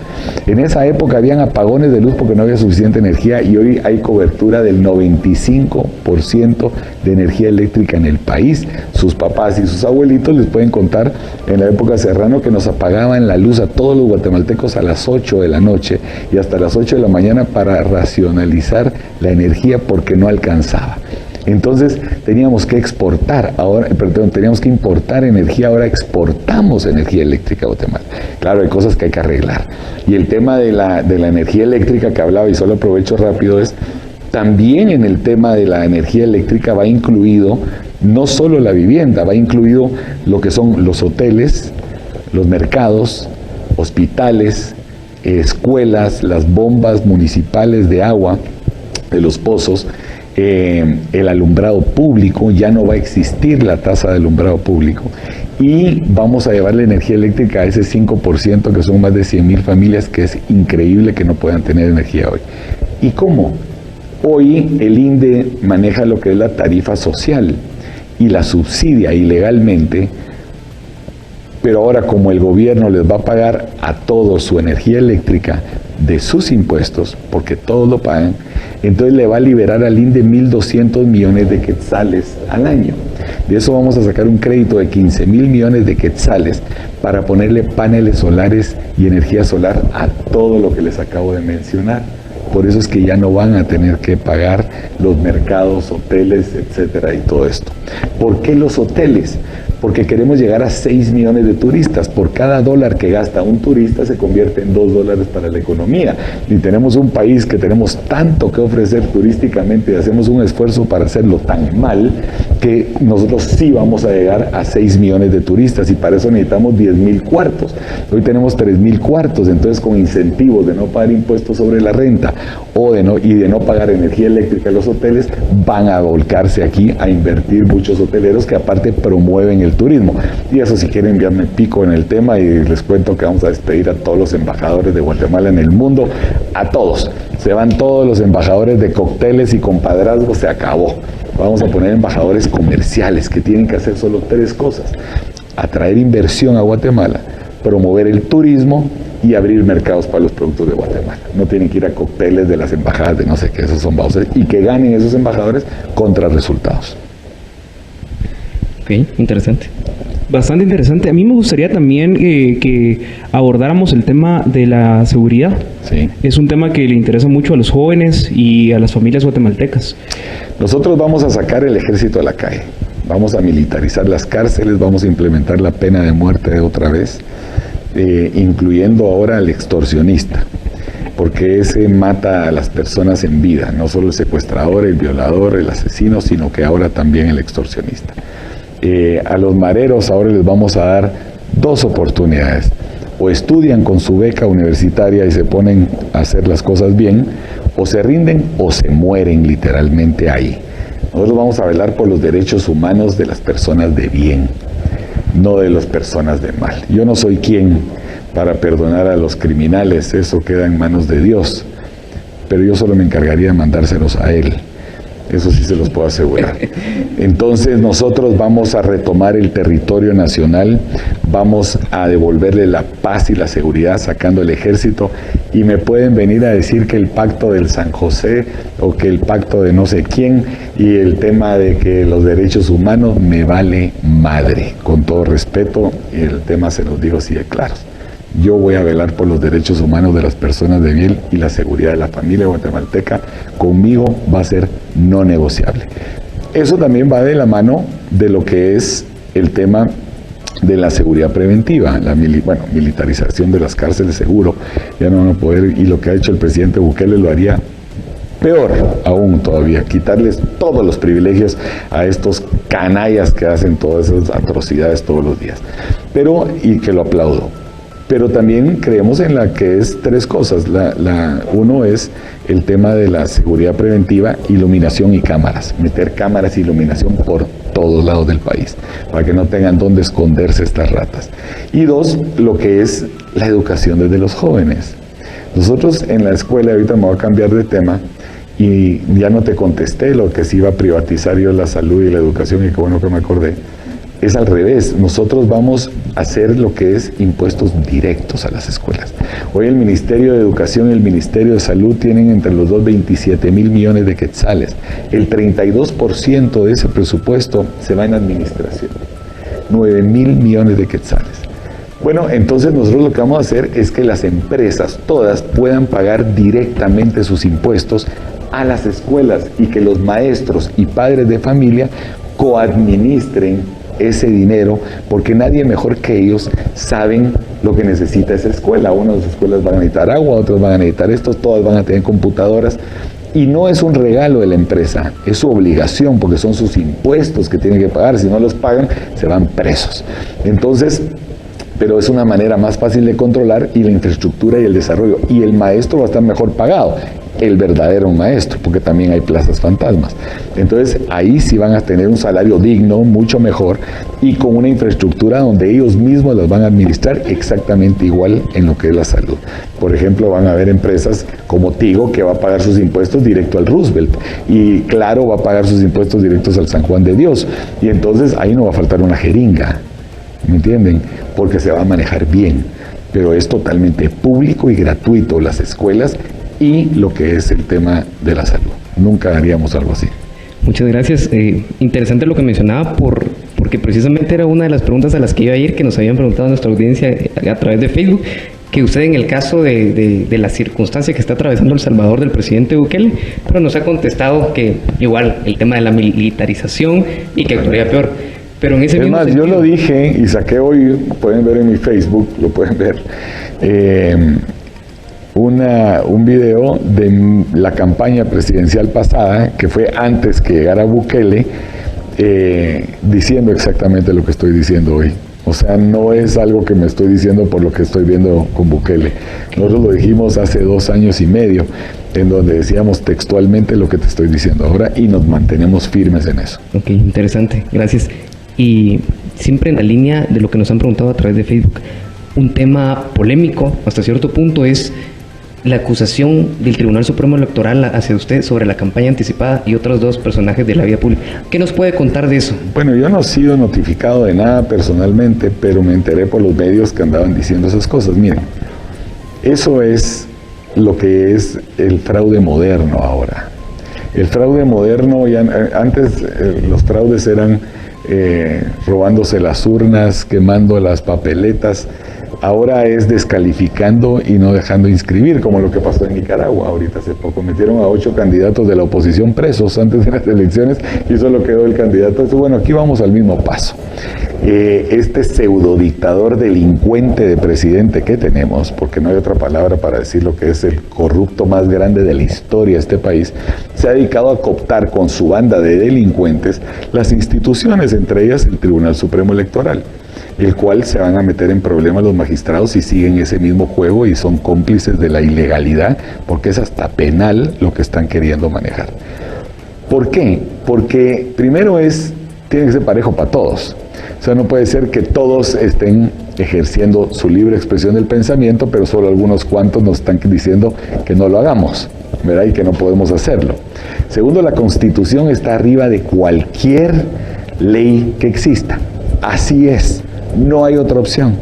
En esa época habían apagones de luz porque no había suficiente energía y hoy hay cobertura del 95% de energía eléctrica en el país. Sus papás y sus abuelitos les pueden contar en la época Serrano que nos apagaban la luz a todos los guatemaltecos a las 8 de la noche y hasta las 8 de la mañana para racionalizar la energía porque no alcanzaba. Entonces teníamos que teníamos que importar energía, ahora exportamos energía eléctrica a Guatemala. Claro, hay cosas que hay que arreglar. Y el tema de la energía eléctrica que hablaba, y solo aprovecho rápido, es también en el tema de la energía eléctrica va incluido no solo la vivienda, va incluido lo que son los hoteles, los mercados, hospitales, escuelas, las bombas municipales de agua, de los pozos, el alumbrado público. Ya no va a existir la tasa de alumbrado público y vamos a llevar la energía eléctrica a ese 5% que son más de 100,000 familias, que es increíble que no puedan tener energía hoy. ¿Y cómo? Hoy el INDE maneja lo que es la tarifa social y la subsidia ilegalmente, pero ahora como el gobierno les va a pagar a todos su energía eléctrica de sus impuestos, porque todos lo pagan, entonces le va a liberar al INDE 1.200 millones de quetzales al año. De eso vamos a sacar un crédito de 15,000 millones de quetzales para ponerle paneles solares y energía solar a todo lo que les acabo de mencionar. Por eso es que ya no van a tener que pagar los mercados, hoteles, etcétera, y todo esto. ¿Por qué los hoteles? Porque queremos llegar a 6 millones de turistas. Por cada dólar que gasta un turista se convierte en $2 para la economía. Y tenemos un país que tenemos tanto que ofrecer turísticamente y hacemos un esfuerzo para hacerlo tan mal que nosotros sí vamos a llegar a 6 millones de turistas y para eso necesitamos 10,000 cuartos. Hoy tenemos 3,000 cuartos, entonces con incentivos de no pagar impuestos sobre la renta y de no pagar energía eléctrica en los hoteles, van a volcarse aquí a invertir muchos hoteleros que aparte promueven el turismo. Y eso, si quieren, ya me pico en el tema y les cuento que vamos a despedir a todos los embajadores de Guatemala en el mundo, a todos. Se van todos los embajadores de cócteles y compadrazgos, se acabó. Vamos a poner embajadores comerciales que tienen que hacer solo 3 cosas: atraer inversión a Guatemala, promover el turismo y abrir mercados para los productos de Guatemala. No tienen que ir a cócteles de las embajadas de no sé qué, esos son bauses, y que ganen esos embajadores contra resultados. Ok, interesante. Bastante interesante. A mí me gustaría también que abordáramos el tema de la seguridad. Sí. Es un tema que le interesa mucho a los jóvenes y a las familias guatemaltecas. Nosotros vamos a sacar el ejército a la calle, vamos a militarizar las cárceles, vamos a implementar la pena de muerte otra vez, incluyendo ahora al extorsionista, porque ese mata a las personas en vida, no solo el secuestrador, el violador, el asesino, sino que ahora también el extorsionista. A los mareros ahora les vamos a dar 2 oportunidades: o estudian con su beca universitaria y se ponen a hacer las cosas bien, o se rinden o se mueren literalmente ahí. Nosotros vamos a velar por los derechos humanos de las personas de bien, no de las personas de mal. Yo no soy quien para perdonar a los criminales, eso queda en manos de Dios, pero yo solo me encargaría de mandárselos a Él. Eso sí se los puedo asegurar. Entonces nosotros vamos a retomar el territorio nacional, vamos a devolverle la paz y la seguridad sacando el ejército, y me pueden venir a decir que el pacto del San José o que el pacto de no sé quién y el tema de que los derechos humanos, me vale madre, con todo respeto, y el tema se los digo así de claros. Yo voy a velar por los derechos humanos de las personas de bien y la seguridad de la familia guatemalteca. Conmigo va a ser no negociable. Eso también va de la mano de lo que es el tema de la seguridad preventiva, militarización de las cárceles, seguro, ya no van a poder, y lo que ha hecho el presidente Bukele lo haría peor aún todavía, quitarles todos los privilegios a estos canallas que hacen todas esas atrocidades todos los días. Y que lo aplaudo. Pero también creemos en la que es 3 cosas. Uno es el tema de la seguridad preventiva, iluminación y cámaras. Meter cámaras e iluminación por todos lados del país, para que no tengan dónde esconderse estas ratas. Y 2, lo que es la educación desde los jóvenes. Nosotros en la escuela, ahorita me voy a cambiar de tema, y ya no te contesté lo que se iba a privatizar yo la salud y la educación, y qué bueno que me acordé. Es al revés, nosotros vamos a hacer lo que es impuestos directos a las escuelas. Hoy el Ministerio de Educación y el Ministerio de Salud tienen entre los dos 27,000 millones de quetzales. El 32% de ese presupuesto se va en administración, 9,000 millones de quetzales. Bueno, entonces nosotros lo que vamos a hacer es que las empresas todas puedan pagar directamente sus impuestos a las escuelas y que los maestros y padres de familia coadministren ese dinero, porque nadie mejor que ellos saben lo que necesita esa escuela. Unas escuelas van a necesitar agua, otras van a necesitar esto, todas van a tener computadoras, y no es un regalo de la empresa, es su obligación, porque son sus impuestos que tienen que pagar. Si no los pagan, se van presos. Entonces, pero es una manera más fácil de controlar, y la infraestructura y el desarrollo, y el maestro va a estar mejor pagado, el verdadero maestro, porque también hay plazas fantasmas. Entonces ahí sí van a tener un salario digno, mucho mejor, y con una infraestructura donde ellos mismos las van a administrar exactamente igual en lo que es la salud. Por ejemplo, van a haber empresas como Tigo, que va a pagar sus impuestos directo al Roosevelt, y Claro va a pagar sus impuestos directos al San Juan de Dios, y entonces ahí no va a faltar una jeringa, ¿me entienden? Porque se va a manejar bien, pero es totalmente público y gratuito las escuelas y lo que es el tema de la salud. Nunca haríamos algo así. Muchas gracias. Interesante lo que mencionaba, porque precisamente era una de las preguntas a las que iba a ir, que nos habían preguntado nuestra audiencia a través de Facebook, que usted en el caso de la circunstancia que está atravesando El Salvador del presidente Bukele, pero nos ha contestado que igual el tema de la militarización y que actuaría peor. Pero en ese Es mismo más, sentido, yo lo dije y saqué hoy, pueden ver en mi Facebook, lo pueden ver, un video de la campaña presidencial pasada, que fue antes que llegara Bukele, diciendo exactamente lo que estoy diciendo hoy. O sea, no es algo que me estoy diciendo por lo que estoy viendo con Bukele. Nosotros lo dijimos hace 2 años y medio, en donde decíamos textualmente lo que te estoy diciendo ahora y nos mantenemos firmes en eso. Ok, interesante, gracias. Y siempre en la línea de lo que nos han preguntado a través de Facebook, un tema polémico hasta cierto punto es la acusación del Tribunal Supremo Electoral hacia usted sobre la campaña anticipada y otros 2 personajes de la vida pública. ¿Qué nos puede contar de eso? Bueno, yo no he sido notificado de nada personalmente, pero me enteré por los medios que andaban diciendo esas cosas. Miren, eso es lo que es el fraude moderno ahora. El fraude moderno, antes los fraudes eran robándose las urnas, quemando las papeletas. Ahora es descalificando y no dejando inscribir, como lo que pasó en Nicaragua ahorita hace poco. Metieron a 8 candidatos de la oposición presos antes de las elecciones y solo quedó el candidato. Bueno, aquí vamos al mismo paso. Este pseudo dictador delincuente de presidente que tenemos, porque no hay otra palabra para decir lo que es el corrupto más grande de la historia de este país, se ha dedicado a cooptar con su banda de delincuentes las instituciones, entre ellas el Tribunal Supremo Electoral, el cual se van a meter en problemas los magistrados si siguen ese mismo juego y son cómplices de la ilegalidad, porque es hasta penal lo que están queriendo manejar. ¿Por qué? Porque primero tiene que ser parejo para todos. O sea, no puede ser que todos estén ejerciendo su libre expresión del pensamiento, pero solo algunos cuantos nos están diciendo que no lo hagamos, ¿verdad? Y que no podemos hacerlo. Segundo, la Constitución está arriba de cualquier ley que exista. Así es. No hay otra opción.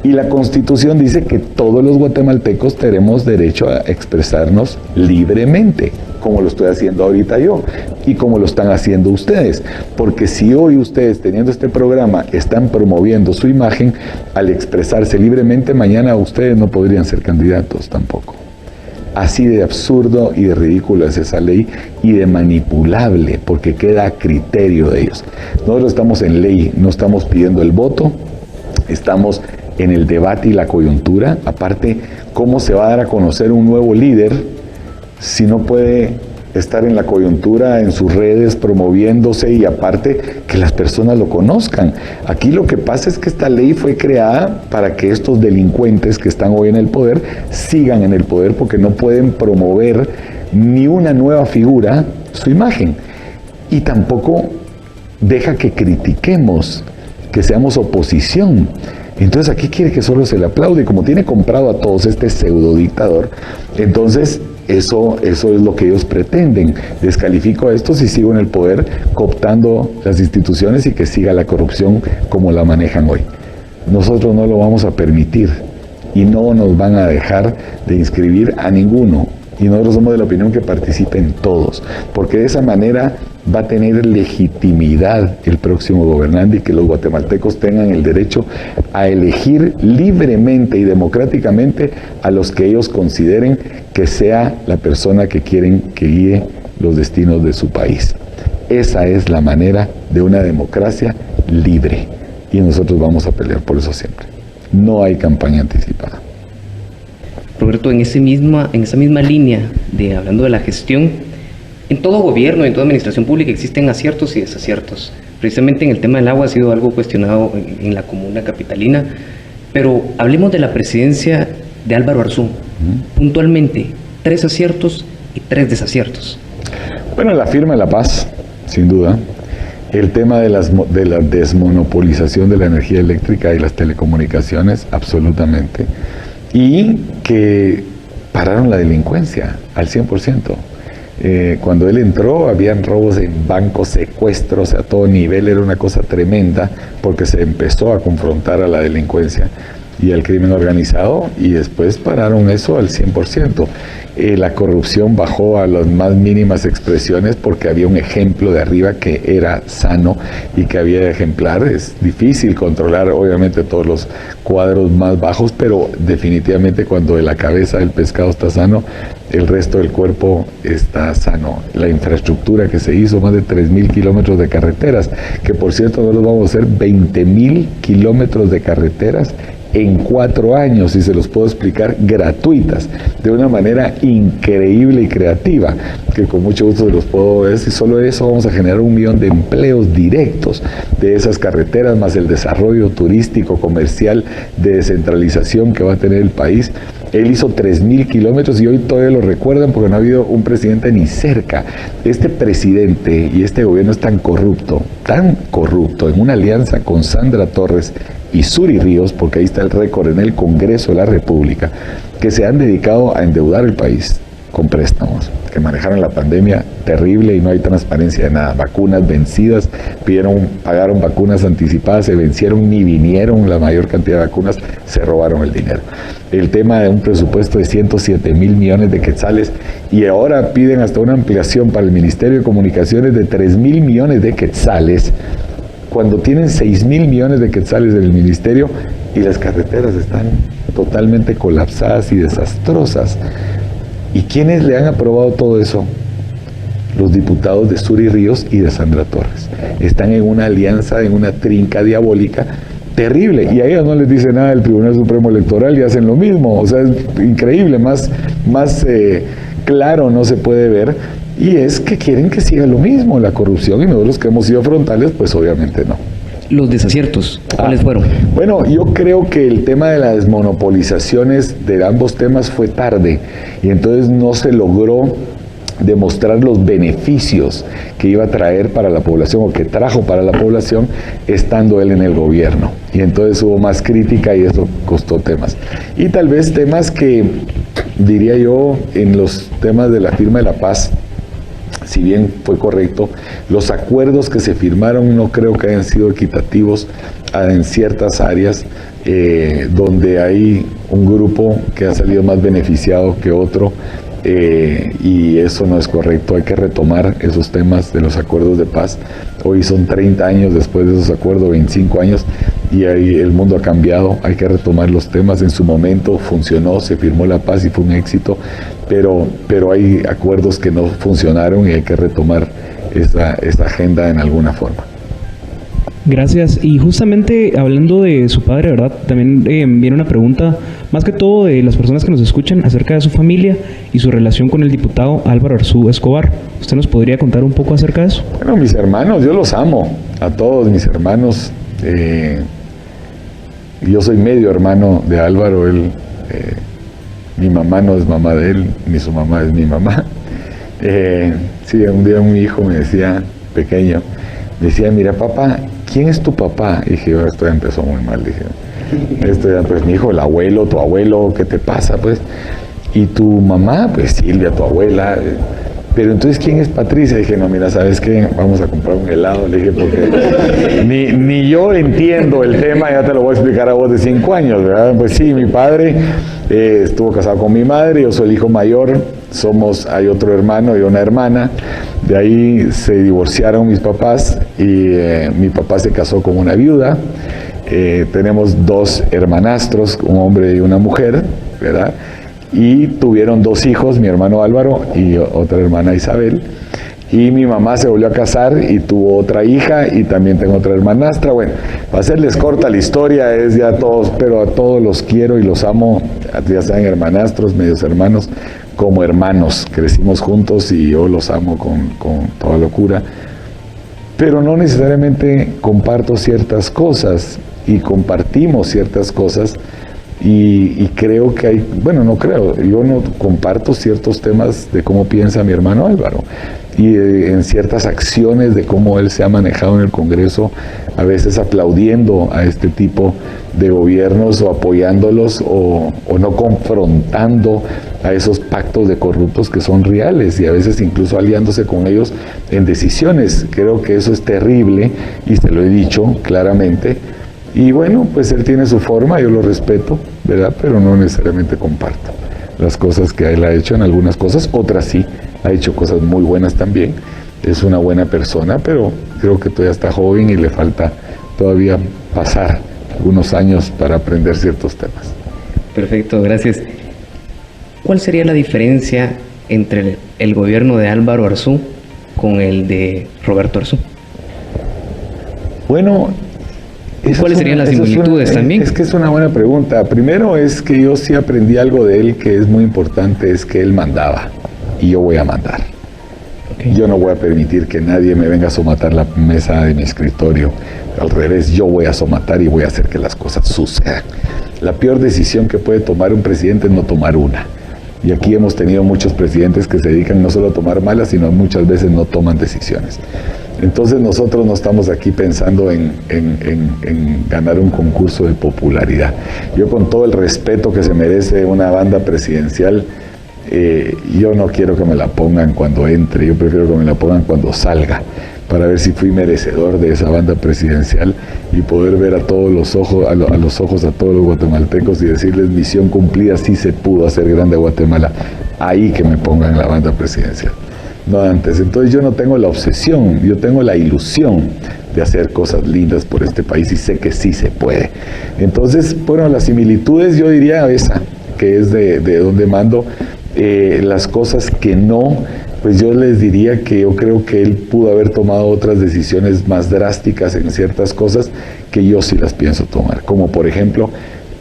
Y la Constitución dice que todos los guatemaltecos tenemos derecho a expresarnos libremente, como lo estoy haciendo ahorita yo y como lo están haciendo ustedes. Porque si hoy ustedes, teniendo este programa, están promoviendo su imagen, al expresarse libremente, mañana ustedes no podrían ser candidatos tampoco. Así de absurdo y de ridículo es esa ley y de manipulable, porque queda a criterio de ellos. Nosotros estamos en ley, no estamos pidiendo el voto, estamos en el debate y la coyuntura. Aparte, ¿cómo se va a dar a conocer un nuevo líder si no puede estar en la coyuntura, en sus redes, promoviéndose y aparte que las personas lo conozcan? Aquí lo que pasa es que esta ley fue creada para que estos delincuentes que están hoy en el poder sigan en el poder, porque no pueden promover ni una nueva figura su imagen, y tampoco deja que critiquemos, que seamos oposición. Entonces aquí quiere que solo se le aplaude, y como tiene comprado a todos este pseudo dictador, entonces eso es lo que ellos pretenden. Descalifico a estos y sigo en el poder, cooptando las instituciones y que siga la corrupción como la manejan hoy. Nosotros no lo vamos a permitir y no nos van a dejar de inscribir a ninguno. Y nosotros somos de la opinión que participen todos, porque de esa manera va a tener legitimidad el próximo gobernante y que los guatemaltecos tengan el derecho a elegir libremente y democráticamente a los que ellos consideren que sea la persona que quieren que guíe los destinos de su país. Esa es la manera de una democracia libre y nosotros vamos a pelear por eso siempre. No hay campaña anticipada. Roberto, en esa misma línea de hablando de la gestión, en todo gobierno, en toda administración pública existen aciertos y desaciertos. Precisamente en el tema del agua ha sido algo cuestionado en la comuna capitalina, pero hablemos de la presidencia de Álvaro Arzú. Puntualmente, 3 aciertos y 3 desaciertos. Bueno, la firma de la paz, sin duda. El tema de la desmonopolización de la energía eléctrica y las telecomunicaciones, absolutamente. Y que pararon la delincuencia al 100%. Cuando él entró, habían robos en bancos, secuestros a todo nivel, era una cosa tremenda, porque se empezó a confrontar a la delincuencia. y al crimen organizado, y después pararon eso al 100%. La corrupción bajó a las más mínimas expresiones porque había un ejemplo de arriba que era sano y que había ejemplar. Es difícil controlar obviamente todos los cuadros más bajos, pero definitivamente cuando la cabeza del pescado está sano, el resto del cuerpo está sano. La infraestructura que se hizo, más de 3.000 kilómetros de carreteras, que por cierto no los vamos a hacer 20.000 kilómetros de carreteras en 4 años, y se los puedo explicar, gratuitas, de una manera increíble y creativa, que con mucho gusto se los puedo ver. Si solo eso vamos a generar 1 millón de empleos directos de esas carreteras, más el desarrollo turístico, comercial, de descentralización que va a tener el país. Él hizo 3.000 kilómetros y hoy todavía lo recuerdan porque no ha habido un presidente ni cerca. Este presidente y este gobierno es tan corrupto, en una alianza con Sandra Torres y Suri Ríos, porque ahí está el récord en el Congreso de la República, que se han dedicado a endeudar el país con préstamos, que manejaron la pandemia terrible y no hay transparencia de nada. Vacunas vencidas, pagaron vacunas anticipadas, se vencieron, ni vinieron la mayor cantidad de vacunas, se robaron el dinero. El tema de un presupuesto de 107.000 millones de quetzales, y ahora piden hasta una ampliación para el Ministerio de Comunicaciones de 3.000 millones de quetzales, cuando tienen 6.000 millones de quetzales en el ministerio y las carreteras están totalmente colapsadas y desastrosas. ¿Y quiénes le han aprobado todo eso? Los diputados de Suri Ríos y de Sandra Torres. Están en una alianza, en una trinca diabólica terrible, y a ellos no les dice nada el Tribunal Supremo Electoral y hacen lo mismo. O sea, es increíble, más claro no se puede ver. Y es que quieren que siga lo mismo, la corrupción, y nosotros que hemos sido frontales, pues obviamente no. Los desaciertos, ¿cuáles fueron? Bueno, yo creo que el tema de las desmonopolizaciones de ambos temas fue tarde, y entonces no se logró demostrar los beneficios que iba a traer para la población, o que trajo para la población, estando él en el gobierno. Y entonces hubo más crítica y eso costó temas. Y tal vez temas que, diría yo, en los temas de la firma de la paz, si bien fue correcto, los acuerdos que se firmaron no creo que hayan sido equitativos en ciertas áreas donde hay un grupo que ha salido más beneficiado que otro, y eso no es correcto. Hay que retomar esos temas de los acuerdos de paz. Hoy son 30 años después de esos acuerdos, 25 años, y ahí el mundo ha cambiado. Hay que retomar los temas. En su momento funcionó, se firmó la paz y fue un éxito, pero hay acuerdos que no funcionaron y hay que retomar esa agenda en alguna forma. Gracias. Y justamente hablando de su padre, ¿verdad? También viene una pregunta, más que todo de las personas que nos escuchan, acerca de su familia y su relación con el diputado Álvaro Arzú Escobar. ¿Usted nos podría contar un poco acerca de eso? Bueno, mis hermanos, yo los amo, a todos mis hermanos. Yo soy medio hermano de Álvaro. Él, mi mamá no es mamá de él, ni su mamá es mi mamá. Sí, un día un hijo me decía, pequeño, decía, mira papá, ¿quién es tu papá? Y dije, esto ya empezó muy mal. Dije, esto ya, pues mi hijo, el abuelo, tu abuelo, ¿qué te pasa? Pues, y tu mamá, pues Silvia, tu abuela. Pero entonces, ¿quién es Patricia? Dije, no, mira, ¿sabes qué? Vamos a comprar un helado. Le dije, porque ni yo entiendo el tema, ya te lo voy a explicar a vos de 5 años, ¿verdad? Pues sí, mi padre estuvo casado con mi madre, yo soy el hijo mayor, hay otro hermano y una hermana. De ahí se divorciaron mis papás y mi papá se casó con una viuda. Tenemos 2 hermanastros, un hombre y una mujer, ¿verdad? Y tuvieron 2 hijos, mi hermano Álvaro y otra hermana Isabel. Y mi mamá se volvió a casar y tuvo otra hija, y también tengo otra hermanastra. Bueno, para hacerles corta la historia, es ya todos, pero a todos los quiero y los amo, ya sean hermanastros, medios hermanos, como hermanos. Crecimos juntos y yo los amo con toda locura. Pero no necesariamente comparto ciertas cosas, y compartimos ciertas cosas. Y creo que hay, bueno, no creo, yo no comparto ciertos temas de cómo piensa mi hermano Álvaro, y en ciertas acciones de cómo él se ha manejado en el Congreso, a veces aplaudiendo a este tipo de gobiernos o apoyándolos, o no confrontando a esos pactos de corruptos que son reales, y a veces incluso aliándose con ellos en decisiones. Creo que eso es terrible, y se lo he dicho claramente. Y bueno, pues él tiene su forma, yo lo respeto, ¿verdad? Pero no necesariamente comparto las cosas que él ha hecho en algunas cosas, otras sí, ha hecho cosas muy buenas también. Es una buena persona, pero creo que todavía está joven y le falta todavía pasar algunos años para aprender ciertos temas. Perfecto, gracias. ¿Cuál sería la diferencia entre el gobierno de Álvaro Arzú con el de Roberto Arzú? Bueno, ¿cuáles serían las similitudes también? Es que es una buena pregunta. Primero es que yo sí aprendí algo de él que es muy importante, es que él mandaba y yo voy a mandar. Okay. Yo no voy a permitir que nadie me venga a somatar la mesa de mi escritorio. Al revés, yo voy a somatar y voy a hacer que las cosas sucedan. La peor decisión que puede tomar un presidente es no tomar una. Y aquí hemos tenido muchos presidentes que se dedican no solo a tomar malas, sino muchas veces no toman decisiones. Entonces nosotros no estamos aquí pensando en ganar un concurso de popularidad. Yo, con todo el respeto que se merece una banda presidencial, yo no quiero que me la pongan cuando entre, yo prefiero que me la pongan cuando salga, para ver si fui merecedor de esa banda presidencial y poder ver a todos los ojos, a los ojos a todos los guatemaltecos y decirles: misión cumplida, sí se pudo hacer grande Guatemala. Ahí que me pongan la banda presidencial, no antes. Entonces yo no tengo la obsesión, yo tengo la ilusión de hacer cosas lindas por este país y sé que sí se puede. Entonces, bueno, las similitudes yo diría esa, que es de donde mando. Las cosas que no, pues yo les diría que yo creo que él pudo haber tomado otras decisiones más drásticas en ciertas cosas que yo sí las pienso tomar, como por ejemplo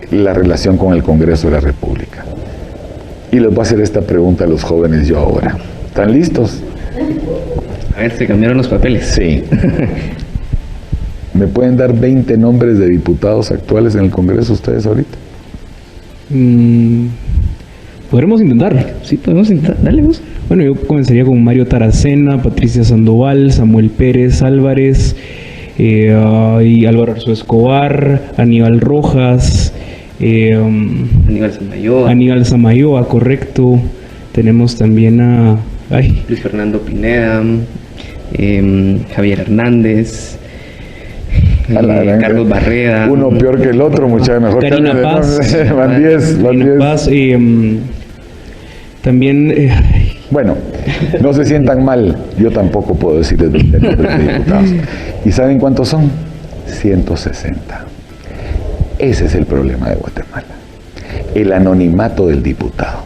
la relación con el Congreso de la República. Y les voy a hacer esta pregunta a los jóvenes yo ahora. ¿Están listos? A ver, se cambiaron los papeles. Sí. ¿Me pueden dar 20 nombres de diputados actuales en el Congreso ustedes ahorita? Podremos intentarlo. Sí, podemos intentar. Dale vos. Bueno, yo comenzaría con Mario Taracena, Patricia Sandoval, Samuel Pérez Álvarez, y Álvaro Arzú Escobar, Aníbal Rojas, Aníbal Samayoa, correcto. Tenemos también a Luis Fernando Pineda, Javier Hernández, Carlos Barreda. Uno peor que el otro, muchacho, mejor. Karina Paz. Van 10. Paz, también... Bueno, no se sientan mal, yo tampoco puedo decirles 20 nombres de diputados. ¿Y saben cuántos son? 160. Ese es el problema de Guatemala. El anonimato del diputado.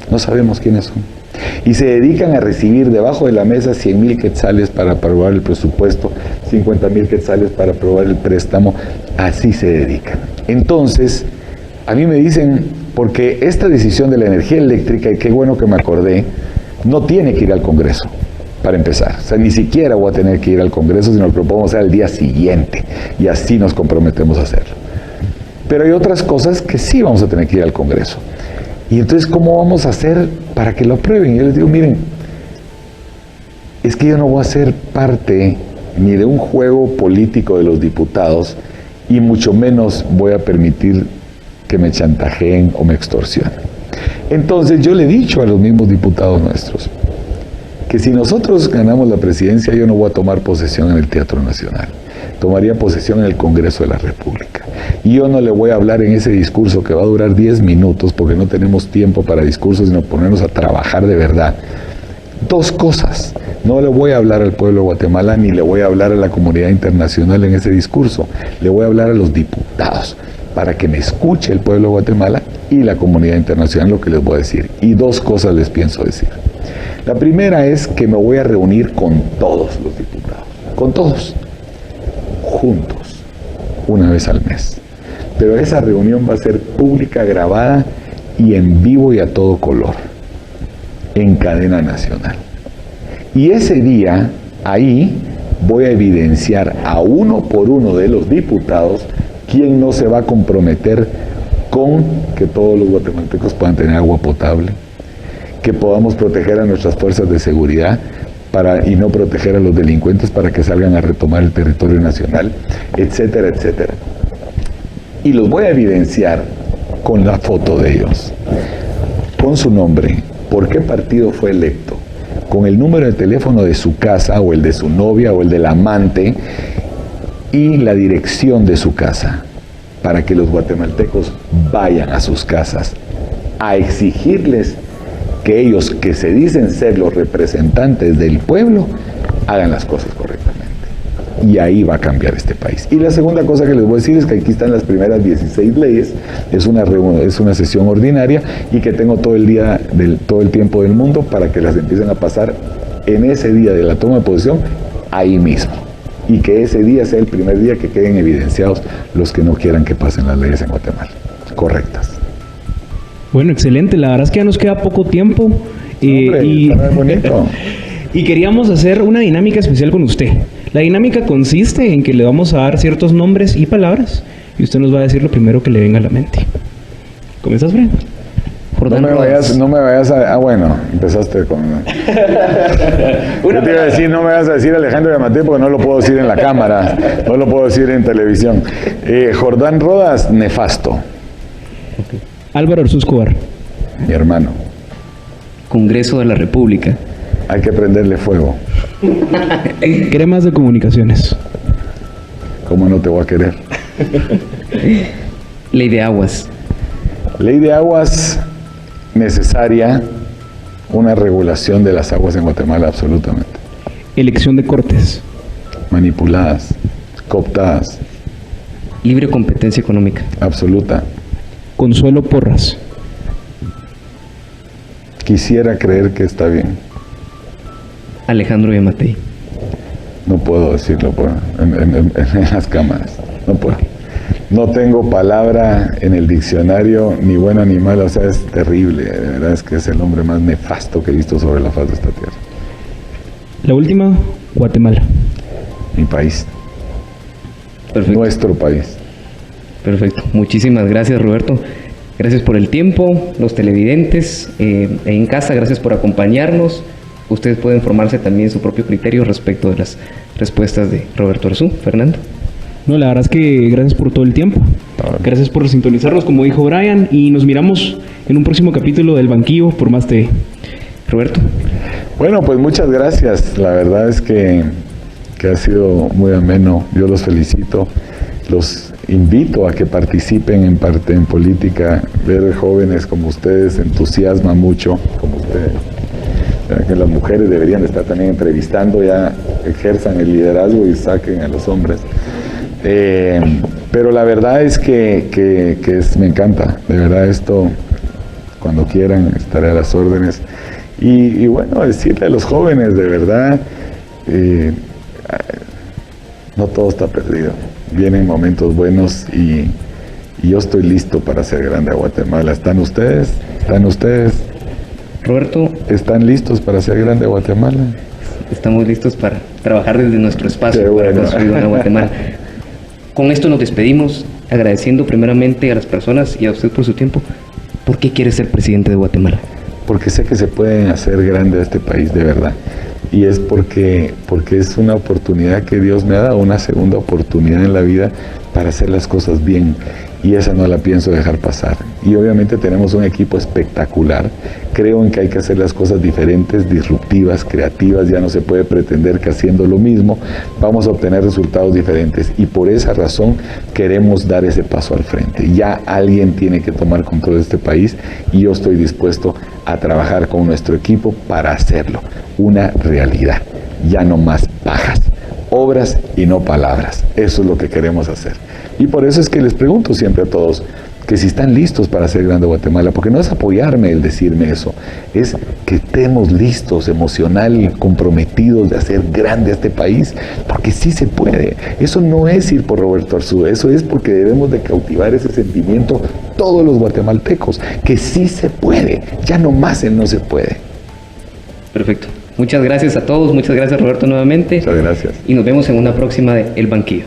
No sabemos quiénes son. Y se dedican a recibir debajo de la mesa 100,000 quetzales para aprobar el presupuesto, 50,000 quetzales para aprobar el préstamo. Así se dedican. Entonces, a mí me dicen, porque esta decisión de la energía eléctrica, y qué bueno que me acordé, no tiene que ir al Congreso, para empezar. O sea, ni siquiera voy a tener que ir al Congreso, sino que lo podemos hacer al día siguiente, y así nos comprometemos a hacerlo. Pero hay otras cosas que sí vamos a tener que ir al Congreso. Y entonces, ¿cómo vamos a hacer para que lo aprueben? Y yo les digo, miren, es que yo no voy a ser parte ni de un juego político de los diputados, y mucho menos voy a permitir que me chantajeen o me extorsionen. Entonces yo le he dicho a los mismos diputados nuestros que si nosotros ganamos la presidencia, yo no voy a tomar posesión en el Teatro Nacional, tomaría posesión en el Congreso de la República. Y yo no le voy a hablar en ese discurso que va a durar 10 minutos, porque no tenemos tiempo para discursos, sino ponernos a trabajar de verdad. Dos cosas: no le voy a hablar al pueblo de Guatemala, ni le voy a hablar a la comunidad internacional en ese discurso, le voy a hablar a los diputados, para que me escuche el pueblo de Guatemala y la comunidad internacional lo que les voy a decir. Y dos cosas les pienso decir. La primera es que me voy a reunir con todos los diputados, con todos, juntos, una vez al mes. Pero esa reunión va a ser pública, grabada y en vivo y a todo color, en cadena nacional. Y ese día, ahí, voy a evidenciar a uno por uno de los diputados quién no se va a comprometer con que todos los guatemaltecos puedan tener agua potable, que podamos proteger a nuestras fuerzas de seguridad y no proteger a los delincuentes para que salgan a retomar el territorio nacional, etcétera, etcétera. Y los voy a evidenciar con la foto de ellos, con su nombre, por qué partido fue electo, con el número de teléfono de su casa o el de su novia o el del amante, y la dirección de su casa, para que los guatemaltecos vayan a sus casas a exigirles que ellos, que se dicen ser los representantes del pueblo, hagan las cosas correctamente. Y ahí va a cambiar este país. Y la segunda cosa que les voy a decir es que aquí están las primeras 16 leyes, es una sesión ordinaria y que tengo todo el tiempo del mundo para que las empiecen a pasar en ese día de la toma de posesión, ahí mismo. Y que ese día sea el primer día que queden evidenciados los que no quieran que pasen las leyes en Guatemala. Correctas. Bueno, excelente. La verdad es que ya nos queda poco tiempo. Hombre, y, está muy bonito. y queríamos hacer una dinámica especial con usted. La dinámica consiste en que le vamos a dar ciertos nombres y palabras y usted nos va a decir lo primero que le venga a la mente. ¿Comenzas, Brian? Jordán Rodas. No me vayas a... Ah, bueno, empezaste con... Yo te iba a decir, no me vas a decir Alejandro Yamatei porque no lo puedo decir en la cámara, no lo puedo decir en televisión. Jordán Rodas, nefasto. Álvaro Arzú Escobar. Mi hermano. Congreso de la República. Hay que prenderle fuego. Cremas de comunicaciones. ¿Cómo no te voy a querer? Ley de aguas. Ley de aguas necesaria, una regulación de las aguas en Guatemala absolutamente. Elección de cortes. Manipuladas, cooptadas, Libre competencia económica. absoluta. Consuelo Porras. Quisiera creer que está bien. Alejandro Yamatei. No puedo decirlo en las cámaras. No puedo. No tengo palabra en el diccionario, ni bueno ni malo. O sea, es terrible. De verdad es que es el hombre más nefasto que he visto sobre la faz de esta tierra. La última, Guatemala. Mi país. Perfecto. Nuestro país. Perfecto. Muchísimas gracias, Roberto. Gracias por el tiempo, los televidentes en casa, gracias por acompañarnos. Ustedes pueden formarse también su propio criterio respecto de las respuestas de Roberto Arzú. Fernando. No, la verdad es que gracias por todo el tiempo. Gracias por sintonizarnos, como dijo Brian, y nos miramos en un próximo capítulo del Banquillo por Más TV. Roberto. Bueno, pues muchas gracias. La verdad es que ha sido muy ameno. Yo los felicito. Los invito a que participen en parte en política. Ver jóvenes como ustedes entusiasma mucho, como ustedes. Que las mujeres deberían estar también entrevistando, ya ejerzan el liderazgo y saquen a los hombres. Pero la verdad es que me encanta. De verdad esto, cuando quieran, estaré a las órdenes. Y bueno, decirle a los jóvenes, de verdad, no todo está perdido. Vienen momentos buenos y yo estoy listo para hacer grande a Guatemala. ¿Están ustedes? ¿Están ustedes? Roberto. ¿Están listos para hacer grande a Guatemala? Estamos listos para trabajar desde nuestro espacio para construir una Guatemala. Con esto nos despedimos, agradeciendo primeramente a las personas y a usted por su tiempo. ¿Por qué quiere ser presidente de Guatemala? Porque sé que se puede hacer grande a este país de verdad. Y es porque es una oportunidad que Dios me ha dado, una segunda oportunidad en la vida para hacer las cosas bien. Y esa no la pienso dejar pasar. Y obviamente tenemos un equipo espectacular. Creo en que hay que hacer las cosas diferentes, disruptivas, creativas. Ya no se puede pretender que haciendo lo mismo vamos a obtener resultados diferentes. Y por esa razón queremos dar ese paso al frente. Ya alguien tiene que tomar control de este país y yo estoy dispuesto a trabajar con nuestro equipo para hacerlo una realidad. Ya no más pajas. Obras y no palabras. Eso es lo que queremos hacer. Y por eso es que les pregunto siempre a todos que si están listos para hacer grande Guatemala, porque no es apoyarme el decirme eso, es que estemos listos, emocional, comprometidos de hacer grande a este país, porque sí se puede. Eso no es ir por Roberto Arzú, eso es porque debemos de cautivar ese sentimiento todos los guatemaltecos, que sí se puede, ya no más el no se puede. Perfecto. Muchas gracias a todos, muchas gracias Roberto nuevamente. Muchas gracias. Y nos vemos en una próxima de El Banquillo.